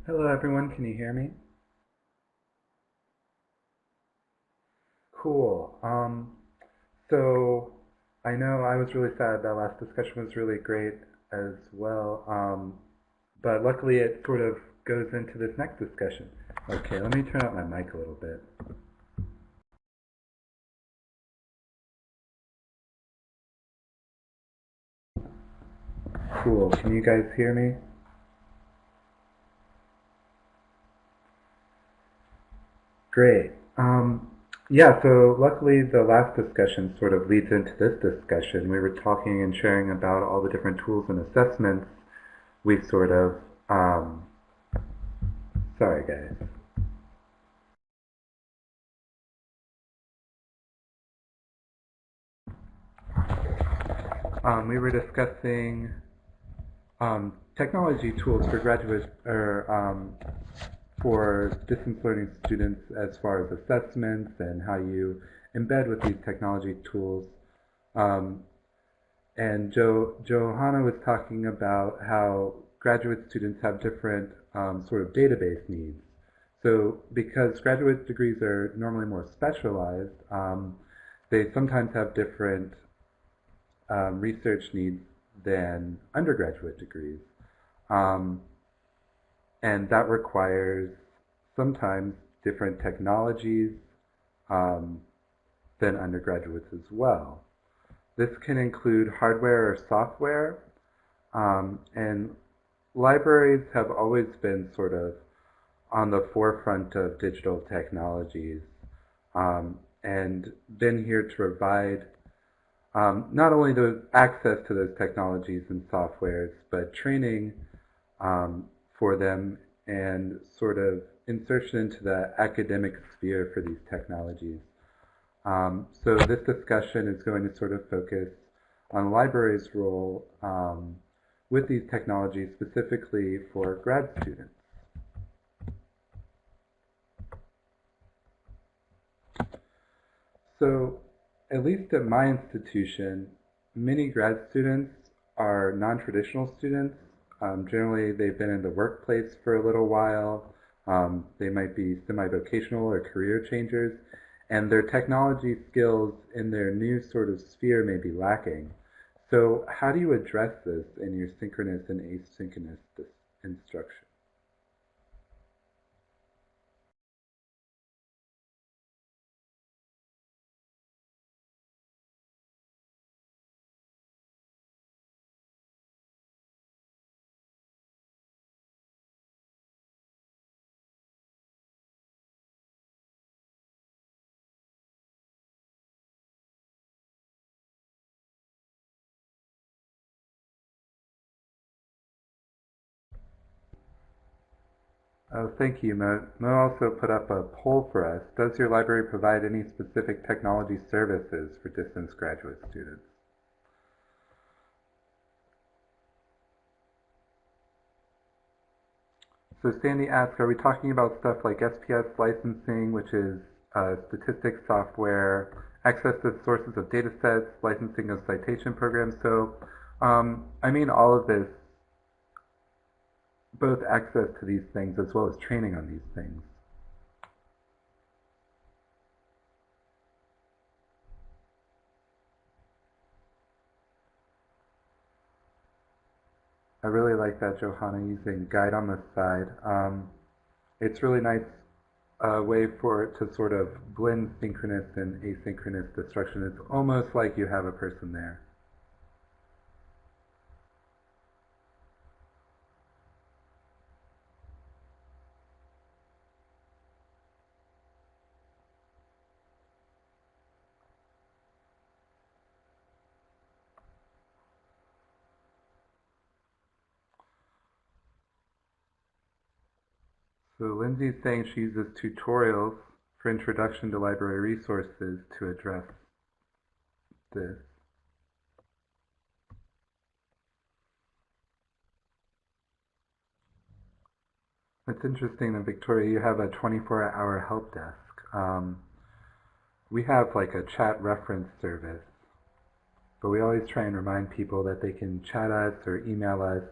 Hello everyone, can you hear me? Cool. So I know I was really sad. That last discussion was really great as well. But luckily it sort of goes into this next discussion. Okay, let me turn up my mic a little bit. Cool. Can you guys hear me? Great. Yeah, so luckily the last discussion sort of leads into this discussion. We were talking and sharing about all the different tools and assessments we sort of, sorry guys. We were discussing technology tools for graduate, or for distance learning students as far as assessments and how you embed with these technology tools. And Johanna was talking about how graduate students have different sort of database needs. So because graduate degrees are normally more specialized, they sometimes have different research needs than undergraduate degrees. And that requires sometimes different technologies than undergraduates as well. This can include hardware or software, and libraries have always been sort of on the forefront of digital technologies and been here to provide not only the access to those technologies and softwares, but training for them and sort of insertion into the academic sphere for these technologies. So this discussion is going to sort of focus on libraries' role with these technologies, specifically for grad students. So, at least at my institution, many grad students are non-traditional students. Generally, they've been in the workplace for a little while. They might be semi-vocational or career changers, and their technology skills in their new sort of sphere may be lacking. So how do you address this in your synchronous and asynchronous instruction? Oh, thank you, Mo. Mo also put up a poll for us. Does your library provide any specific technology services for distance graduate students? So Sandy asks, are we talking about stuff like SPS licensing, which is statistics software, access to sources of data sets, licensing of citation programs? So I mean all of this, both access to these things as well as training on these things. I really like that, Johanna, using guide on the side. It's really nice way for it to sort of blend synchronous and asynchronous instruction. It's almost like you have a person there. So Lindsay's saying she uses tutorials for introduction to library resources to address this. It's interesting that, Victoria, you have a 24-hour help desk. We have like a chat reference service, but we always try and remind people that they can chat us or email us.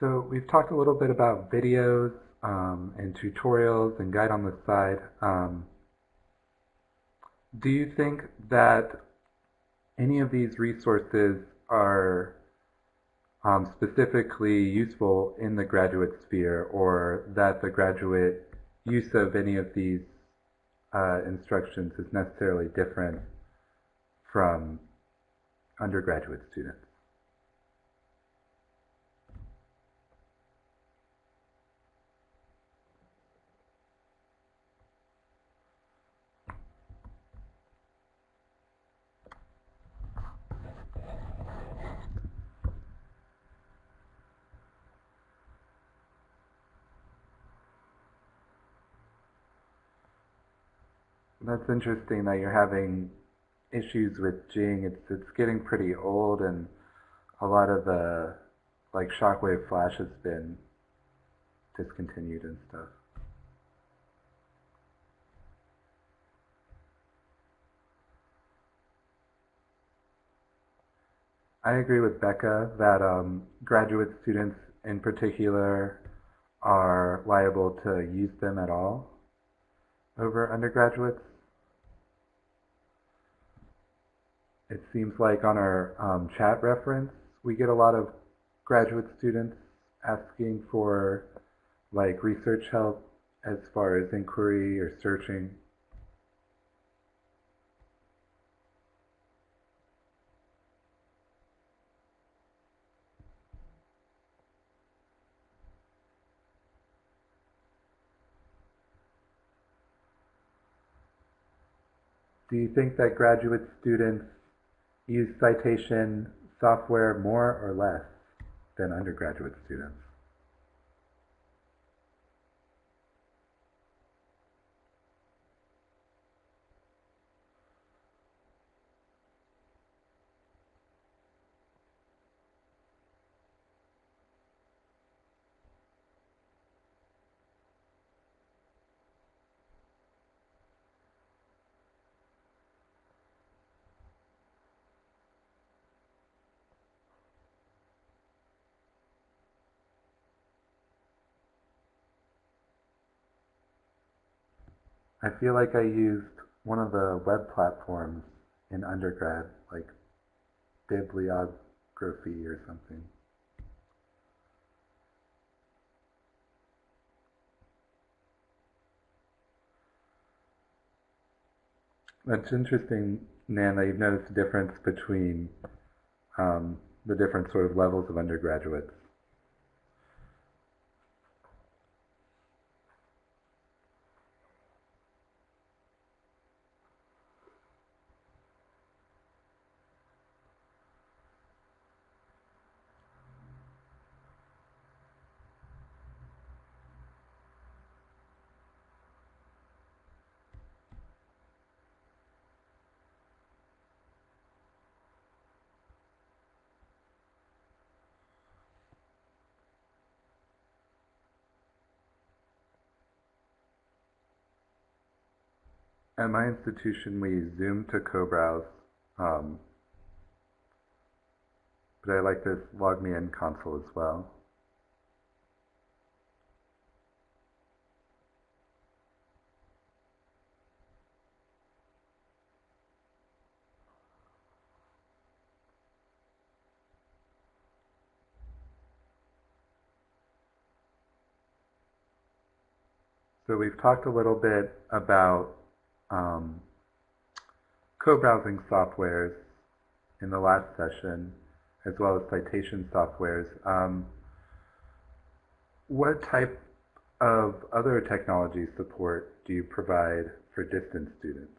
So we've talked a little bit about videos and tutorials and guide on the side. Do you think that any of these resources are specifically useful in the graduate sphere, or that the graduate use of any of these instructions is necessarily different from undergraduate students? That's interesting that you're having issues with Jing. It's getting pretty old, and a lot of the like shockwave flash has been discontinued and stuff. I agree with Becca that graduate students in particular are liable to use them at all over undergraduates. It seems like on our chat reference, we get a lot of graduate students asking for like research help as far as inquiry or searching. Do you think that graduate students use citation software more or less than undergraduate students? I feel like I used one of the web platforms in undergrad, like bibliography or something. That's interesting, Nan, that you've noticed the difference between the different sort of levels of undergraduates. At my institution, we Zoom to co-browse, but I like this log me in console as well. So we've talked a little bit about co-browsing softwares in the last session, as well as citation softwares. What type of other technology support do you provide for distance students?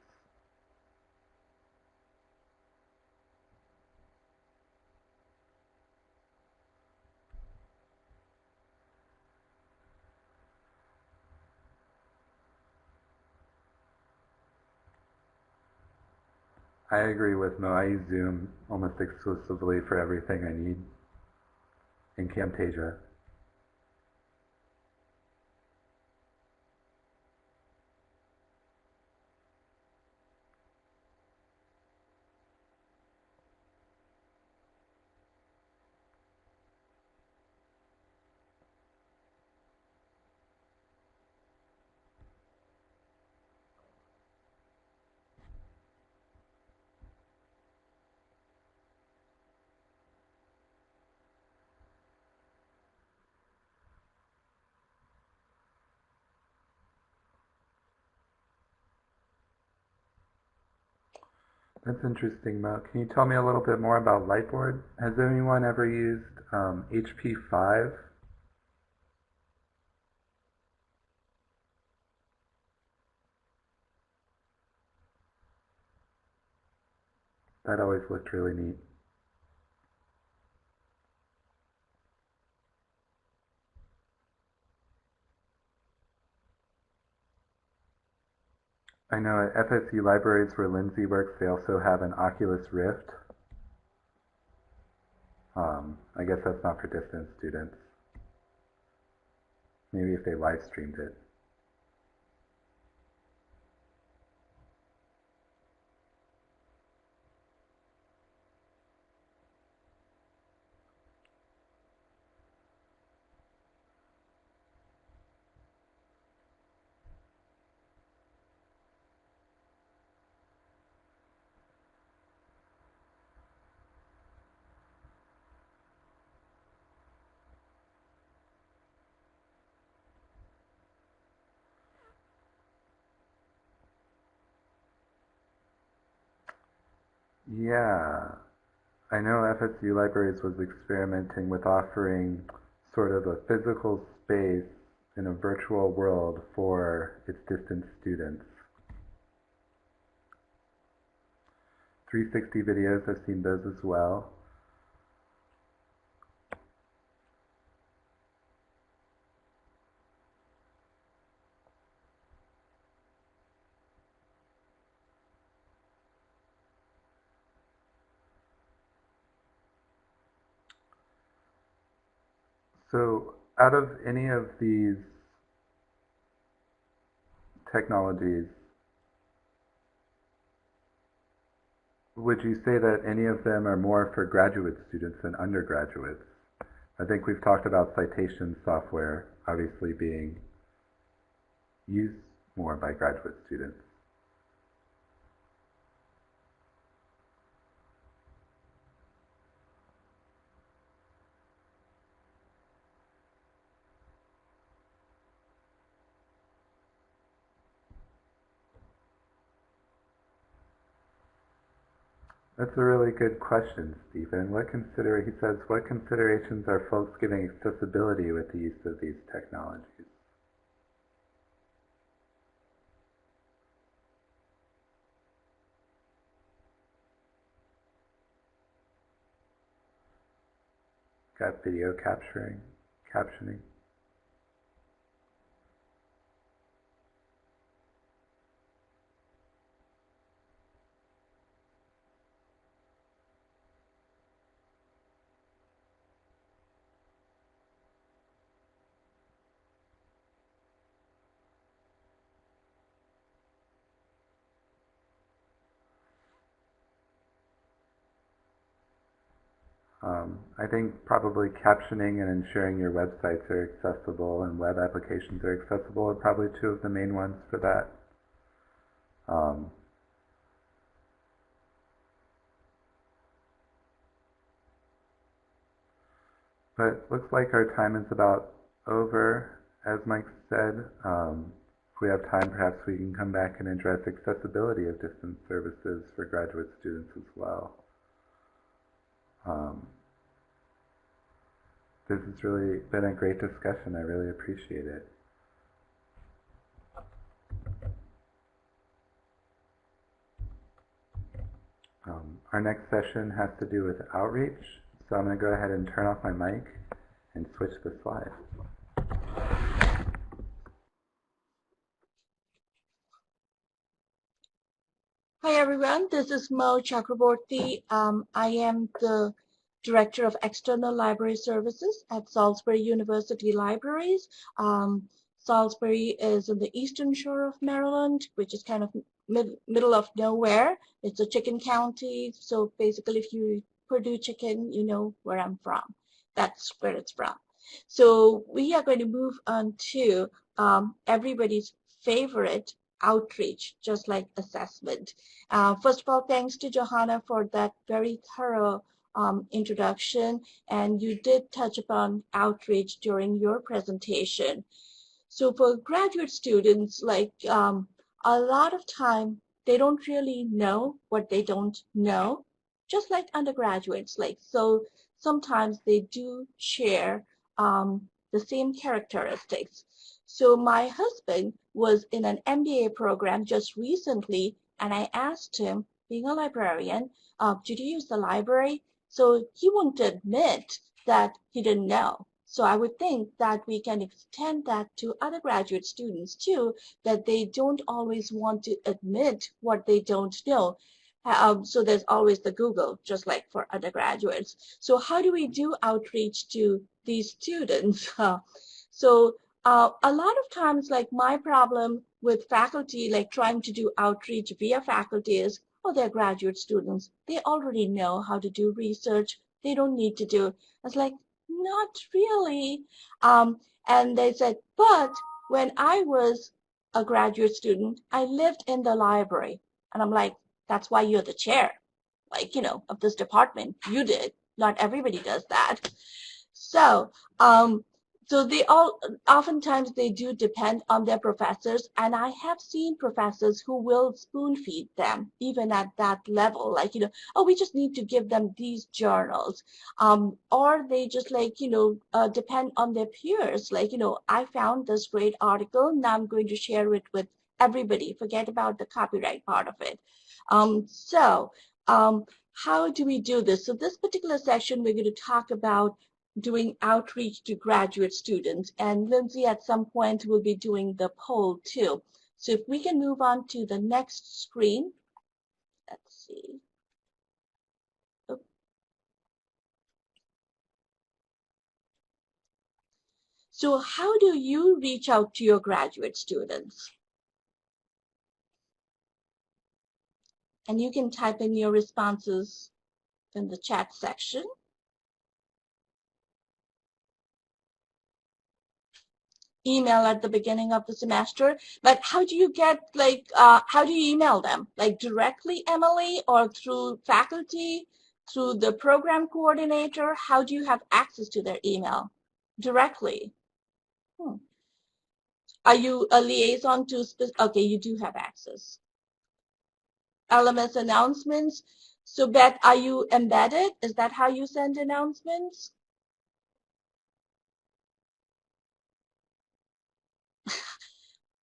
I agree with Mo. I use Zoom almost exclusively for everything I need in Camtasia. That's interesting, Mo. Can you tell me a little bit more about Lightboard? Has anyone ever used HP5? That always looked really neat. I know at FSU Libraries where Lindsay works, they also have an Oculus Rift. I guess that's not for distance students. Maybe if they live streamed it. Yeah, I know FSU Libraries was experimenting with offering sort of a physical space in a virtual world for its distance students. 360 videos, I've seen those as well. So out of any of these technologies, would you say that any of them are more for graduate students than undergraduates? I think we've talked about citation software obviously being used more by graduate students. That's a really good question, Stephen. He says, what considerations are folks giving accessibility with the use of these technologies? Got video captioning. I think probably captioning and ensuring your websites are accessible and web applications are accessible are probably two of the main ones for that. But looks like our time is about over. As Mike said, if we have time, perhaps we can come back and address accessibility of distance services for graduate students as well. This has really been a great discussion. I really appreciate it. Our next session has to do with outreach, so I'm going to go ahead and turn off my mic and switch the slide. Hi everyone, this is Mo Chakraborty. I am the Director of External Library Services at Salisbury University Libraries. Salisbury is in the eastern shore of Maryland, which is kind of middle of nowhere. It's a chicken county, so basically if you Purdue chicken, you know where I'm from. That's where it's from. So we are going to move on to everybody's favorite outreach, just like assessment. First of all, thanks to Johanna for that very thorough introduction, and you did touch upon outreach during your presentation. So for graduate students, like a lot of time, they don't really know what they don't know, just like undergraduates. So sometimes they do share the same characteristics. So my husband was in an MBA program just recently, and I asked him, being a librarian, did you use the library? So he wouldn't admit that he didn't know. So I would think that we can extend that to other graduate students too, that they don't always want to admit what they don't know. So there's always the Google, just like for undergraduates. So how do we do outreach to these students? A lot of times, like my problem with faculty, like trying to do outreach via faculty is, oh, they're graduate students. They already know how to do research. They don't need to do. It's like, not really. And they said, but when I was a graduate student, I lived in the library. And I'm like, that's why you're the chair, like, of this department. You did. Not everybody does that. So, so they all, oftentimes they do depend on their professors, and I have seen professors who will spoon feed them even at that level, like, oh, we just need to give them these journals, or they just like, depend on their peers, like, I found this great article, now I'm going to share it with everybody, forget about the copyright part of it. How do we do this? So this particular session, we're going to talk about doing outreach to graduate students. And Lindsay, at some point, will be doing the poll too. So if we can move on to the next screen. Let's see. Oops. So how do you reach out to your graduate students? And you can type in your responses in the chat section. Email at the beginning of the semester, but how do you get, like, how do you email them? Like directly, Emily, or through faculty, through the program coordinator? How do you have access to their email? Directly. Are you a liaison to, okay, you do have access. LMS announcements. So Beth, are you embedded? Is that how you send announcements?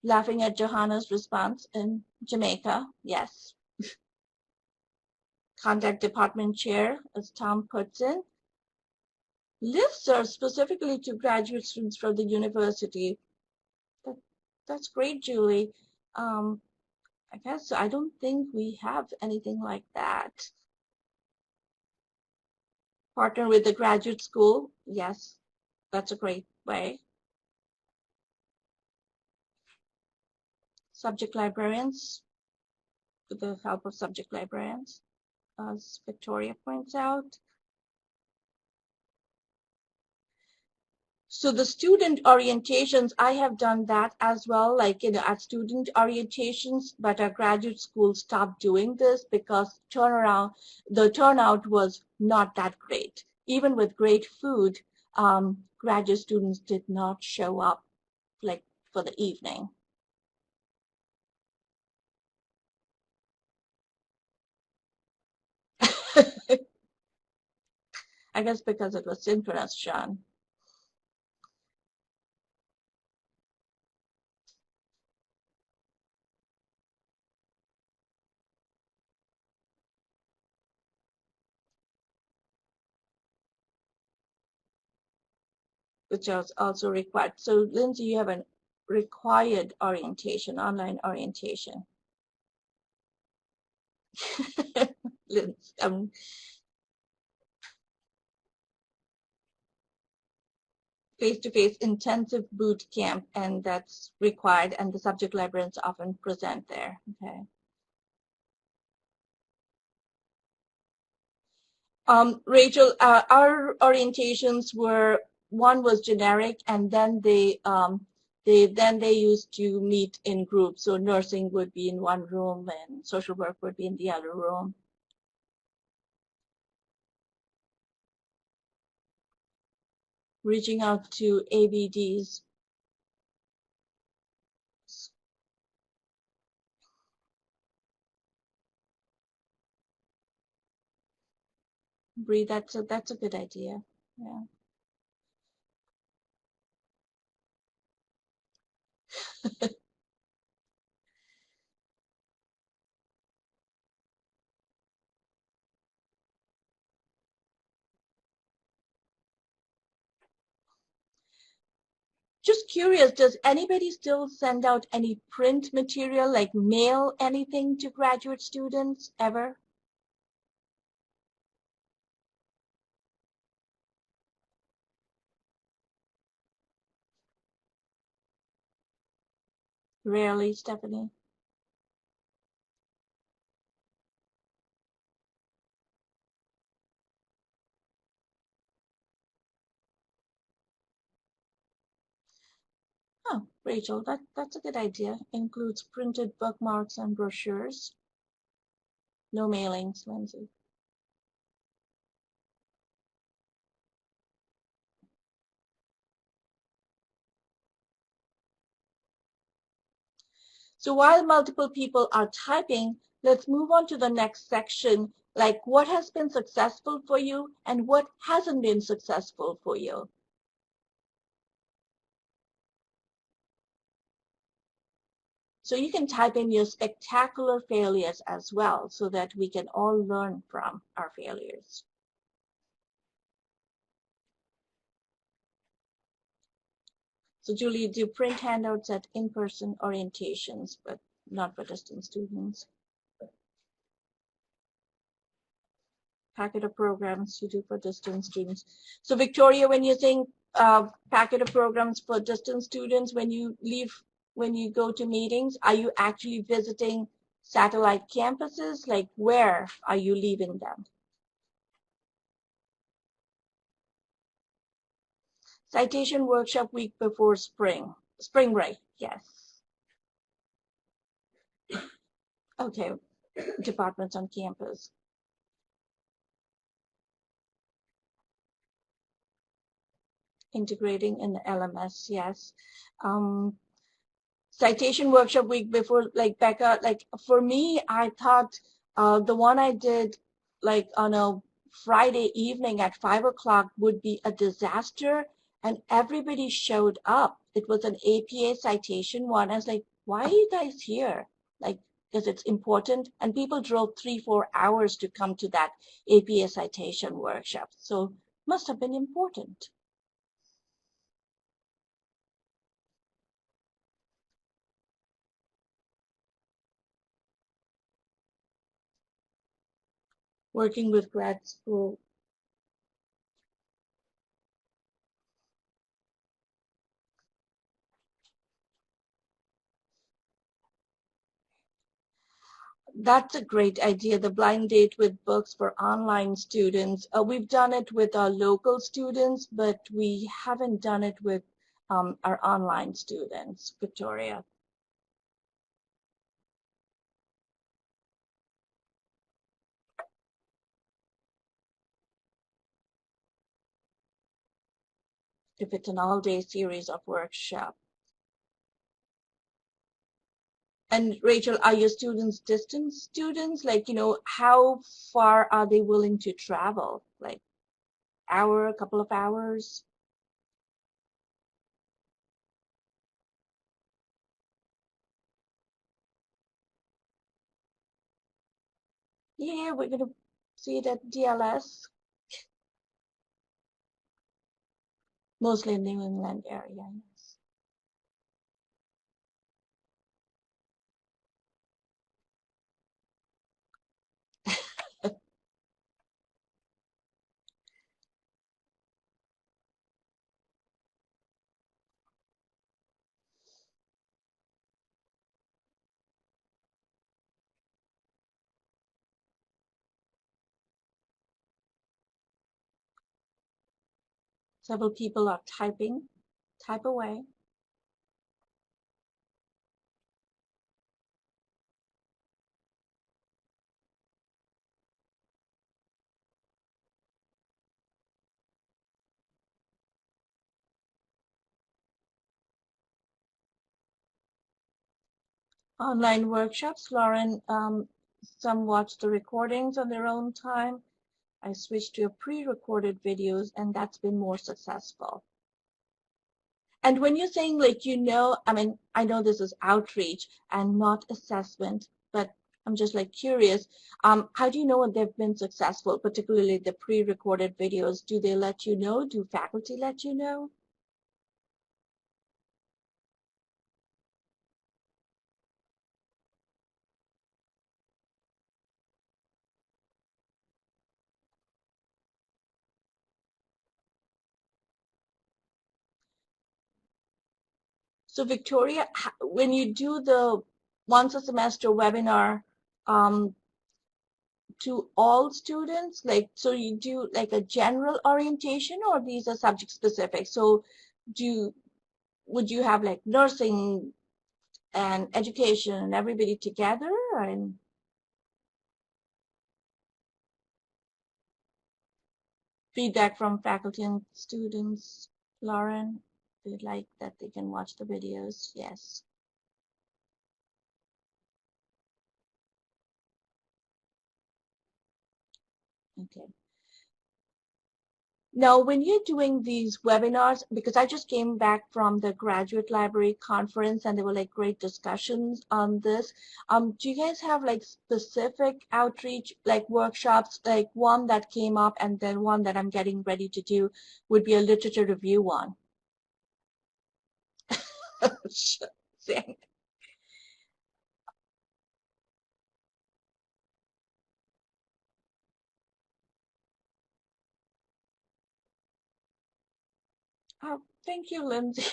Laughing at Johanna's response in Jamaica, yes. Contact department chair, as Tom puts in. Listserv specifically to graduate students from the university. That's great, Julie. I guess I don't think we have anything like that. Partner with the graduate school, yes, that's a great way. Subject librarians, with the help of subject librarians, as Victoria points out. So the student orientations, I have done that as well, like, at student orientations, but our graduate school stopped doing this because the turnout was not that great. Even with great food, graduate students did not show up, like, for the evening. I guess because it was synchronous, Sean. Which is also required. So Lindsay, you have a required orientation, online orientation. Face-to-face intensive boot camp, and that's required, and the subject librarians often present there. Okay. Rachel, our orientations were, one was generic, and then they used to meet in groups. So nursing would be in one room, and social work would be in the other room. Reaching out to ABDs. Bree, that's a good idea. Yeah. just curious, does anybody still send out any print material, like mail anything to graduate students ever? Rarely, Stephanie. Oh, Rachel, that's a good idea. Includes printed bookmarks and brochures. No mailings, Lindsay. So while multiple people are typing, let's move on to the next section, like what has been successful for you and what hasn't been successful for you. So you can type in your spectacular failures as well so that we can all learn from our failures. So Julie, do print handouts at in-person orientations, but not for distance students. Packet of programs you do for distance students. So Victoria, when you're saying packet of programs for distance students, when you go to meetings, are you actually visiting satellite campuses? Like where are you leaving them? Citation workshop week before spring break, yes. Okay, departments on campus. Integrating in the LMS, yes. Citation workshop week before, like Becca, like for me, I thought the one I did like on a Friday evening at 5 o'clock would be a disaster, and everybody showed up. It was an APA citation one. I was like, why are you guys here? Like, because it's important, and people drove 3-4 hours to come to that APA citation workshop, so must have been important. Working with grad school. That's a great idea, the blind date with books for online students. We've done it with our local students, but we haven't done it with our online students, Victoria. If it's an all-day series of workshops. And Rachel, are your students distance students? Like, you know, how far are they willing to travel? Like hour, a couple of hours? Yeah, we're going to see it at DLS. Mostly in the New England area, yes. Several people are typing. Type away. Online workshops, Lauren, some watch the recordings on their own time. I switched to a pre-recorded videos, and that's been more successful. And when you're saying, like, you know, I mean, I know this is outreach and not assessment, but I'm just like curious, how do you know when they've been successful, particularly the pre-recorded videos? Do they let you know? Do faculty let you know? So Victoria, when you do the once a semester webinar to all students, like, so you do like a general orientation, or these are subject specific? So would you have like nursing and education and everybody together? And feedback from faculty and students, Lauren, they'd like that they can watch the videos. Yes. Okay. Now, when you're doing these webinars, because I just came back from the graduate library conference and there were like great discussions on this. Do you guys have like specific outreach, like workshops, like one that came up and then one that I'm getting ready to do would be a literature review one? Oh, thank you, Lindsay.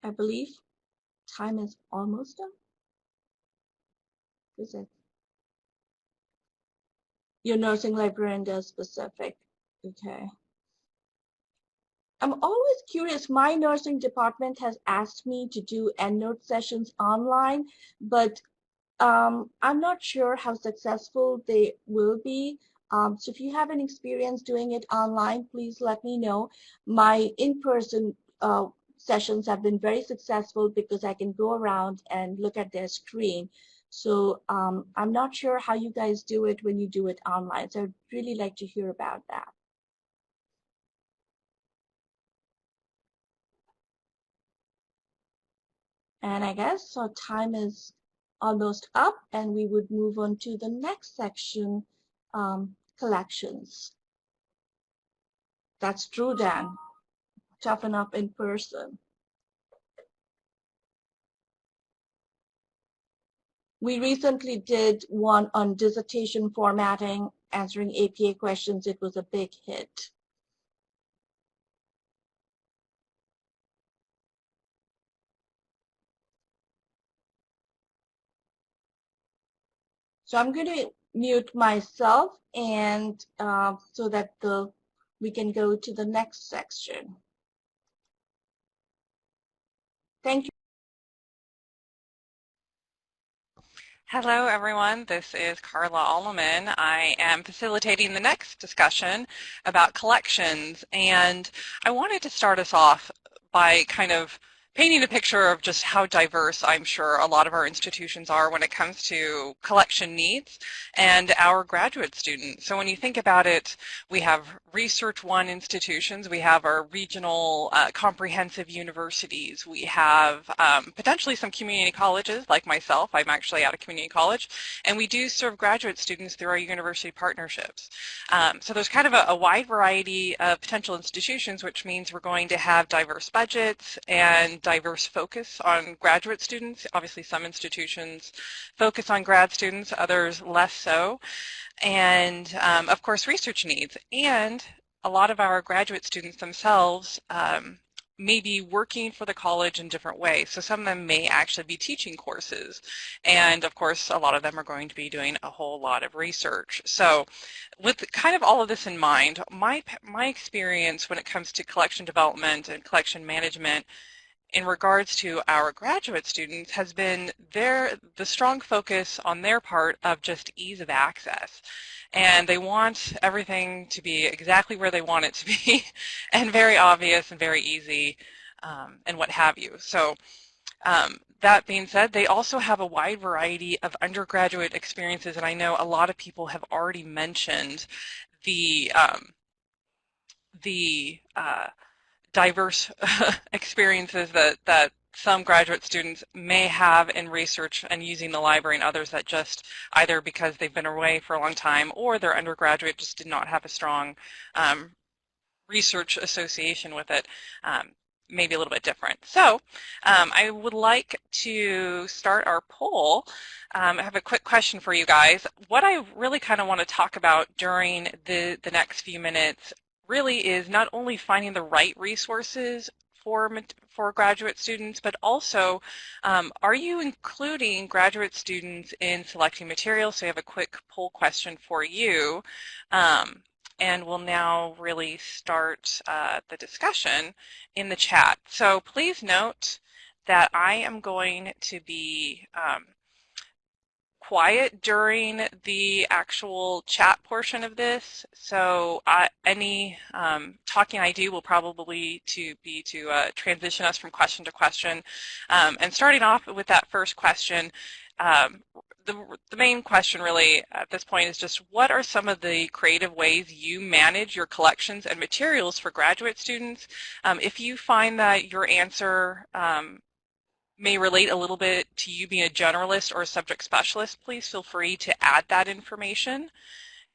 I believe time is almost up. Is it? Your nursing librarian does specific. Okay. I'm always curious. My nursing department has asked me to do EndNote sessions online, but I'm not sure how successful they will be. So if you have any experience doing it online, please let me know. My in-person sessions have been very successful because I can go around and look at their screen. So I'm not sure how you guys do it when you do it online. So I'd really like to hear about that. And I guess our time is almost up, and we would move on to the next section, collections. That's true, Dan. Toughen up in person. We recently did one on dissertation formatting, answering APA questions. It was a big hit. So I'm going to mute myself and so that we can go to the next section. Thank you. Hello, everyone. This is Carla Alleman. I am facilitating the next discussion about collections, and I wanted to start us off by kind of painting a picture of just how diverse I'm sure a lot of our institutions are when it comes to collection needs and our graduate students. So when you think about it, we have Research One institutions, we have our regional comprehensive universities, we have potentially some community colleges like myself. I'm actually at a community college, and we do serve graduate students through our university partnerships. So there's kind of a wide variety of potential institutions, which means we're going to have diverse budgets and diverse focus on graduate students. Obviously, some institutions focus on grad students, others less so. And of course, research needs. And a lot of our graduate students themselves may be working for the college in different ways. So some of them may actually be teaching courses. And of course, a lot of them are going to be doing a whole lot of research. So with kind of all of this in mind, my experience when it comes to collection development and collection management in regards to our graduate students has been the strong focus on their part of just ease of access. And they want everything to be exactly where they want it to be and very obvious and very easy and what have you. So that being said, they also have a wide variety of undergraduate experiences, and I know a lot of people have already mentioned the diverse experiences that some graduate students may have in research and using the library, and others that just either because they've been away for a long time or their undergraduate just did not have a strong research association with it, maybe a little bit different. So I would like to start our poll. I have a quick question for you guys. What I really kind of want to talk about during the next few minutes really is not only finding the right resources for graduate students, but also are you including graduate students in selecting materials? So I have a quick poll question for you. And we'll now really start the discussion in the chat. So please note that I am going to be quiet during the actual chat portion of this, so any talking I do will probably be to transition us from question to question. And starting off with that first question, the main question really at this point is just what are some of the creative ways you manage your collections and materials for graduate students? If you find that your answer may relate a little bit to you being a generalist or a subject specialist, please feel free to add that information.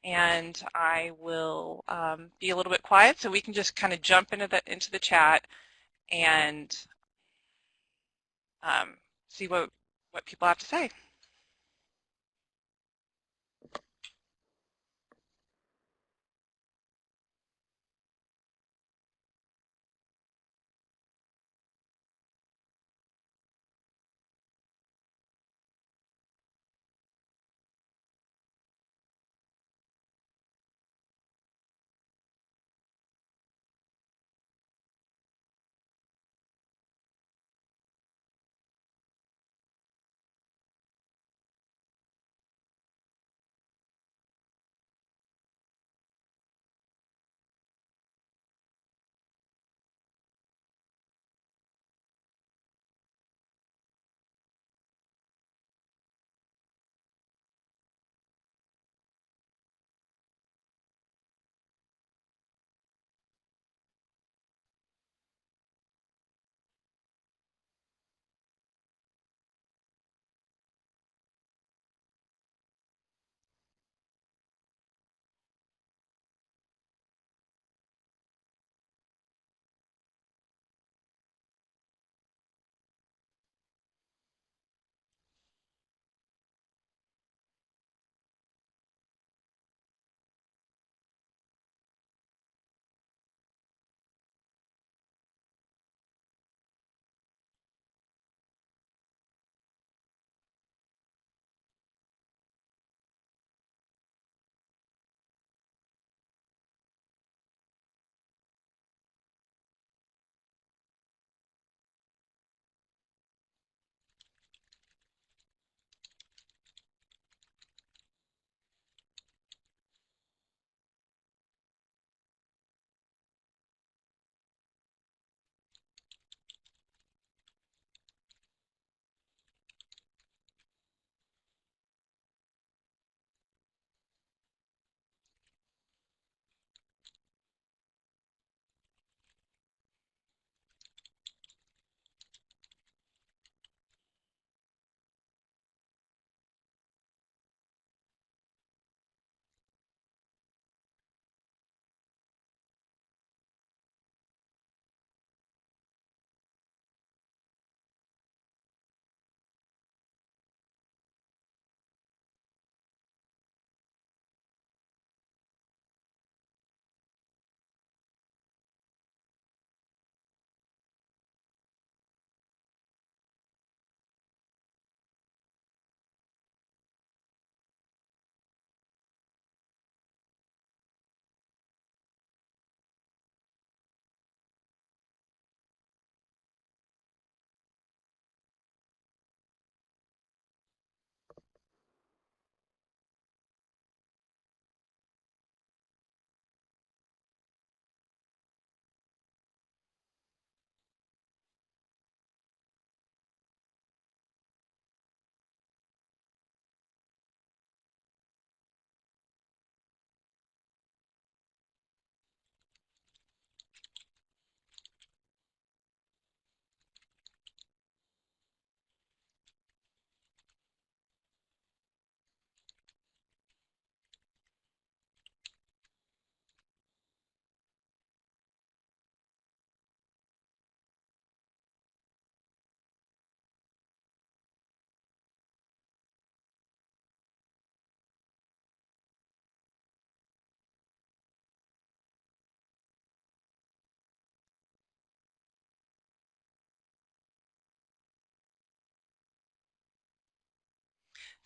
And I will be a little bit quiet so we can just kind of jump into the chat and see what people have to say.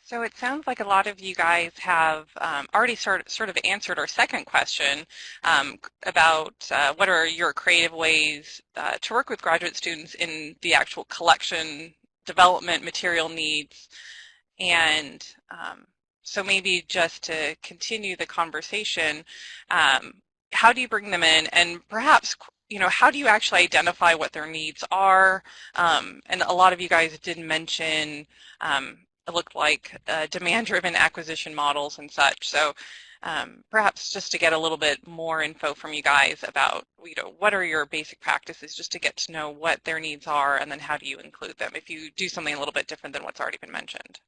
So it sounds like a lot of you guys have already sort of answered our second question about what are your creative ways to work with graduate students in the actual collection, development, material needs, and so maybe just to continue the conversation, how do you bring them in, and perhaps how do you actually identify what their needs are? And a lot of you guys did mention it looked like demand-driven acquisition models and such. So perhaps just to get a little bit more info from you guys about what are your basic practices, just to get to know what their needs are, and then how do you include them if you do something a little bit different than what's already been mentioned.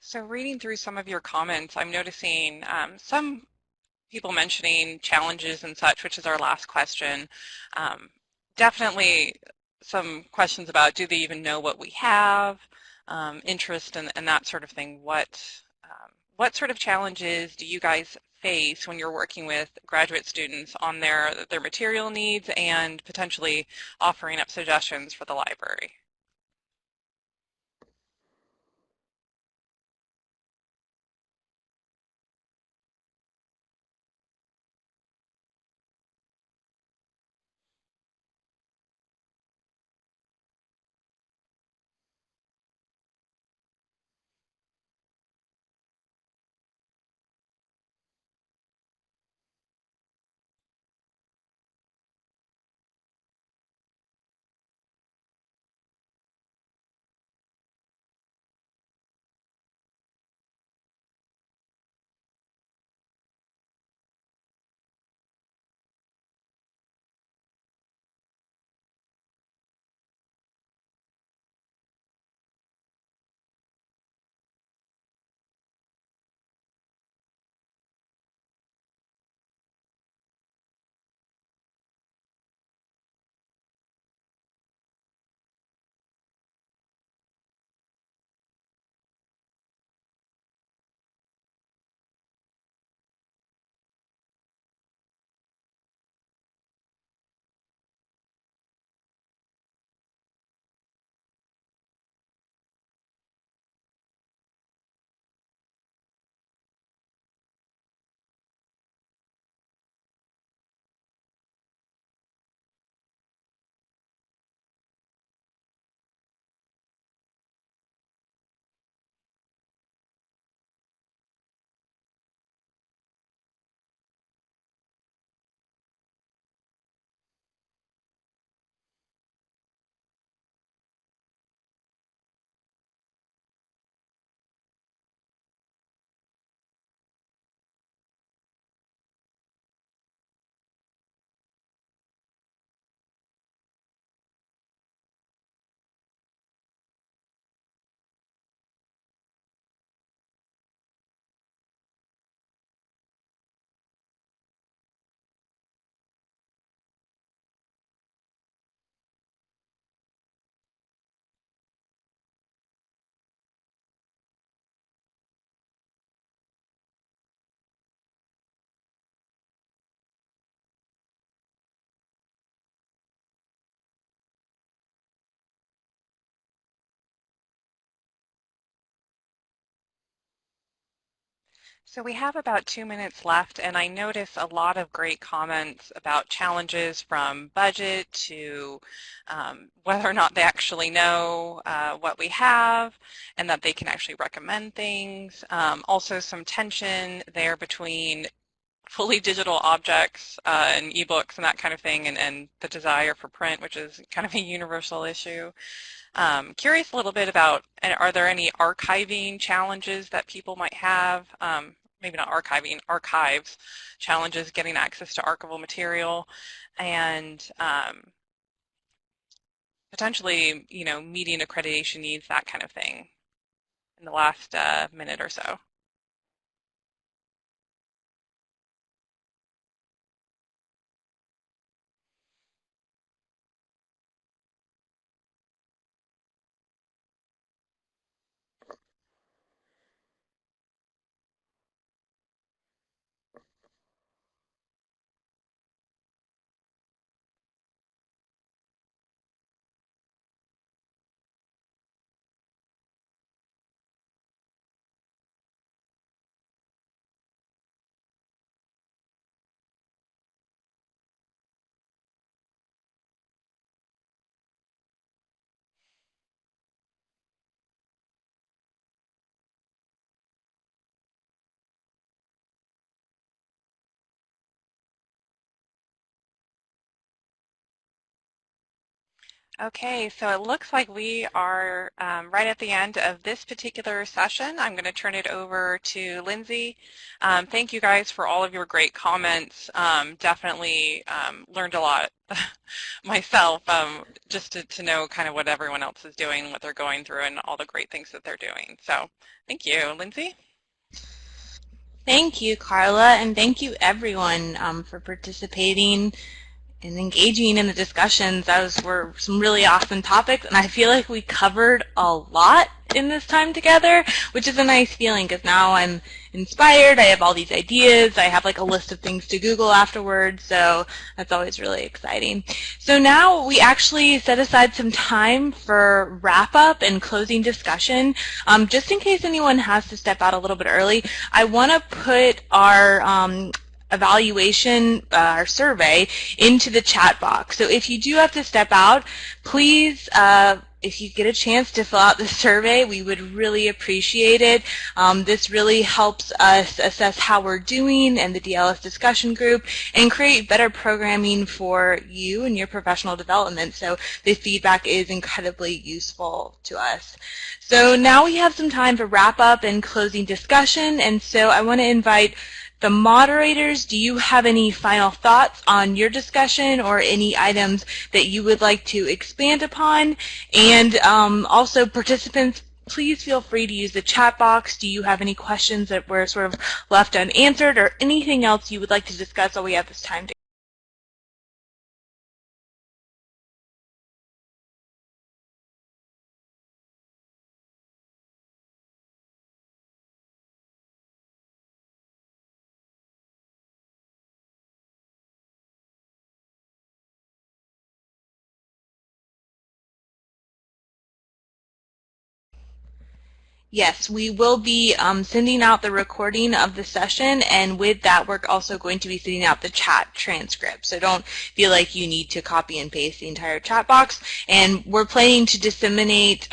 So reading through some of your comments, I'm noticing some people mentioning challenges and such, which is our last question. Definitely some questions about, do they even know what we have, interest and that sort of thing. What sort of challenges do you guys face when you're working with graduate students on their material needs and potentially offering up suggestions for the library? So we have about 2 minutes left, and I notice a lot of great comments about challenges from budget to whether or not they actually know what we have and that they can actually recommend things. Also some tension there between fully digital objects and ebooks and that kind of thing, and the desire for print, which is kind of a universal issue. Curious a little bit about, are there any archiving challenges that people might have? Maybe not archiving, archives challenges, getting access to archival material, and potentially, meeting accreditation needs, that kind of thing, in the last minute or so. Okay, so it looks like we are right at the end of this particular session. I'm going to turn it over to Lindsay. Thank you guys for all of your great comments. Definitely learned a lot myself, just to know kind of what everyone else is doing, what they're going through, and all the great things that they're doing. So thank you. Lindsay? Thank you, Carla, and thank you everyone for participating and engaging in the discussions. Those were some really awesome topics, and I feel like we covered a lot in this time together, which is a nice feeling because now I'm inspired. I have all these ideas. I have like a list of things to Google afterwards, so that's always really exciting. So now we actually set aside some time for wrap-up and closing discussion. Just in case anyone has to step out a little bit early, I want to put our evaluation, our survey, into the chat box. So if you do have to step out, please, if you get a chance to fill out the survey, we would really appreciate it. This really helps us assess how we're doing and the DLS discussion group and create better programming for you and your professional development. So this feedback is incredibly useful to us. So now we have some time for wrap up and closing discussion, and so I want to invite the moderators. Do you have any final thoughts on your discussion or any items that you would like to expand upon? And also participants, please feel free to use the chat box. Do you have any questions that were sort of left unanswered or anything else you would like to discuss while we have this time? Yes, we will be sending out the recording of the session, and with that we're also going to be sending out the chat transcript. So don't feel like you need to copy and paste the entire chat box. And we're planning to disseminate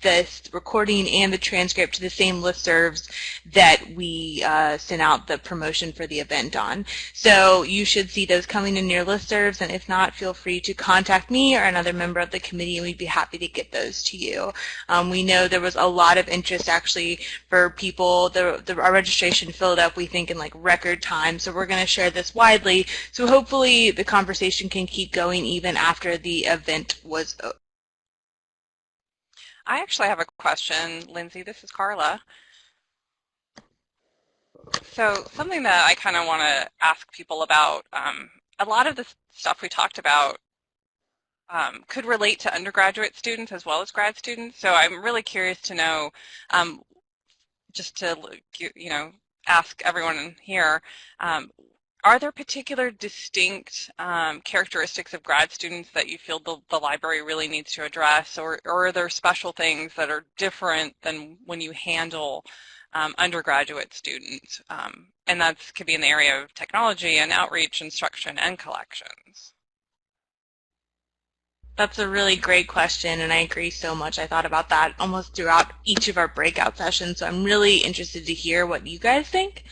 this recording and the transcript to the same listservs that we sent out the promotion for the event on. So you should see those coming in your listservs, and if not, feel free to contact me or another member of the committee, and we'd be happy to get those to you. We know there was a lot of interest actually for people. Our registration filled up, we think, in like record time, so we're going to share this widely, so hopefully the conversation can keep going even after the event was over. I actually have a question, Lindsay. This is Carla. So something that I kind of want to ask people about, a lot of the stuff we talked about could relate to undergraduate students as well as grad students. So I'm really curious to know, just to ask everyone here, are there particular distinct characteristics of grad students that you feel the library really needs to address, or are there special things that are different than when you handle undergraduate students. And that could be in the area of technology and outreach, instruction, and collections. That's a really great question, and I agree so much. I thought about that almost throughout each of our breakout sessions, so I'm really interested to hear what you guys think.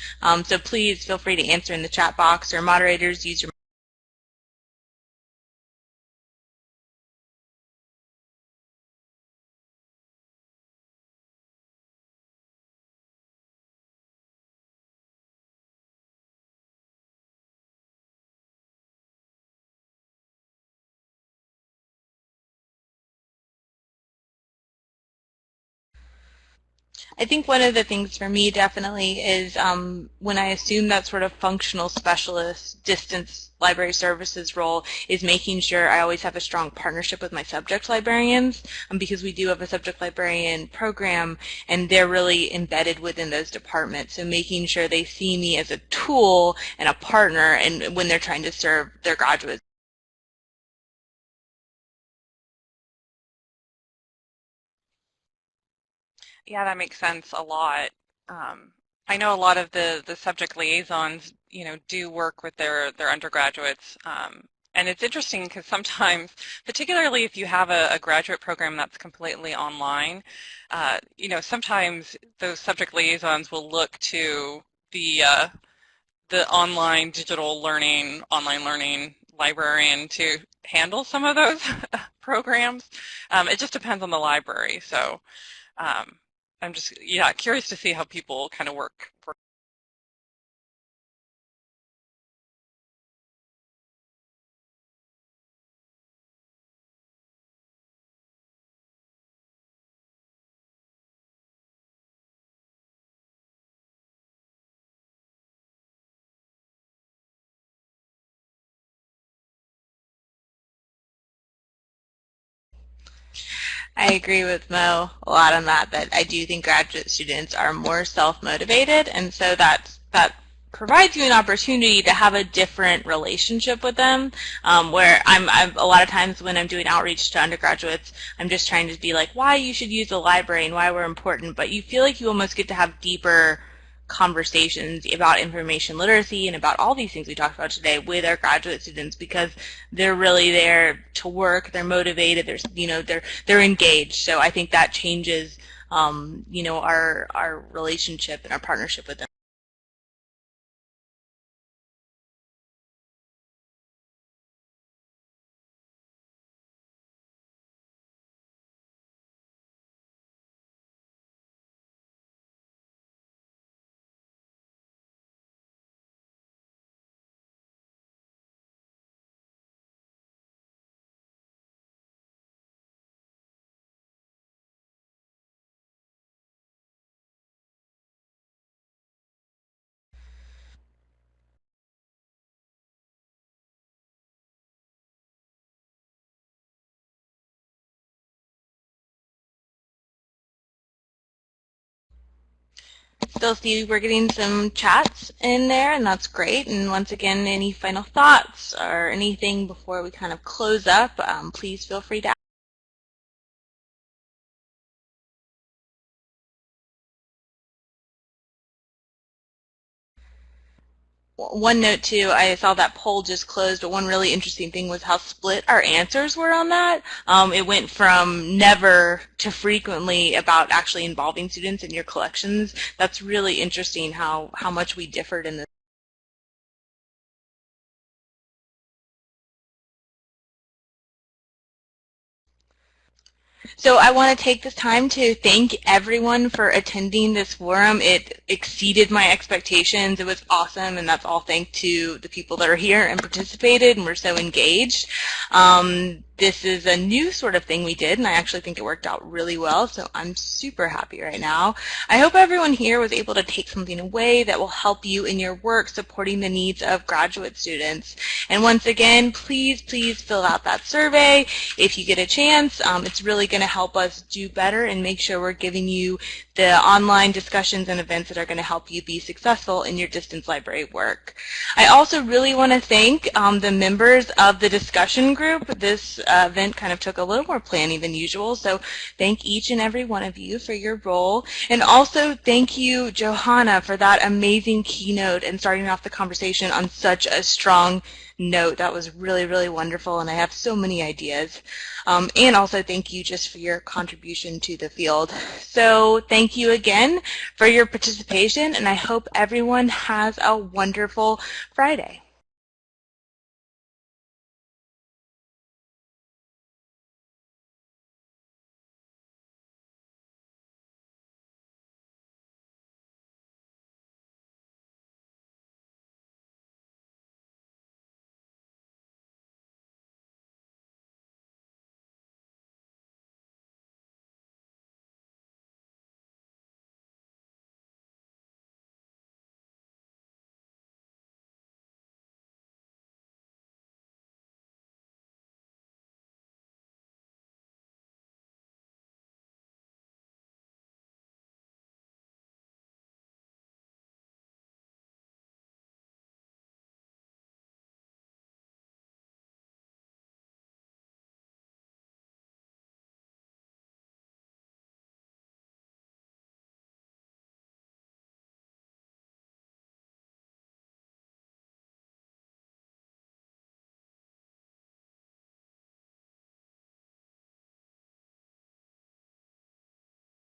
So please feel free to answer in the chat box, or moderators, use your I think one of the things for me definitely is when I assume that sort of functional specialist distance library services role is making sure I always have a strong partnership with my subject librarians, because we do have a subject librarian program and they're really embedded within those departments. So making sure they see me as a tool and a partner and when they're trying to serve their graduates. Yeah, that makes sense a lot. I know a lot of the subject liaisons, do work with their undergraduates. And it's interesting because sometimes, particularly if you have a graduate program that's completely online, sometimes those subject liaisons will look to the online digital learning, online learning librarian to handle some of those programs. It just depends on the library. So I'm just, curious to see how people kind of work. I agree with Mo a lot on that I do think graduate students are more self-motivated, and so that provides you an opportunity to have a different relationship with them, where I'm a lot of times when I'm doing outreach to undergraduates, I'm just trying to be like, why you should use the library and why we're important, but you feel like you almost get to have deeper conversations about information literacy and about all these things we talked about today with our graduate students, because they're really there to work, they're motivated, they're engaged. So I think that changes our relationship and our partnership with them. Still see we're getting some chats in there, and that's great. And once again, any final thoughts or anything before we kind of close up, please feel free to ask. One note too, I saw that poll just closed, but one really interesting thing was how split our answers were on that. It went from never to frequently about actually involving students in your collections. That's really interesting how much we differed in this. So I want to take this time to thank everyone for attending this forum. It exceeded my expectations. It was awesome, and that's all thanks to the people that are here and participated and were so engaged. This is a new sort of thing we did, and I actually think it worked out really well, so I'm super happy right now. I hope everyone here was able to take something away that will help you in your work supporting the needs of graduate students. And once again, please fill out that survey if you get a chance. It's really going to help us do better and make sure we're giving you the online discussions and events that are going to help you be successful in your distance library work. I also really want to thank the members of the discussion group. This event kind of took a little more planning than usual, so thank each and every one of you for your role. And also thank you, Johanna, for that amazing keynote and starting off the conversation on such a strong note. That was really, really wonderful, and I have so many ideas. And also thank you just for your contribution to the field. So thank you again for your participation, and I hope everyone has a wonderful Friday.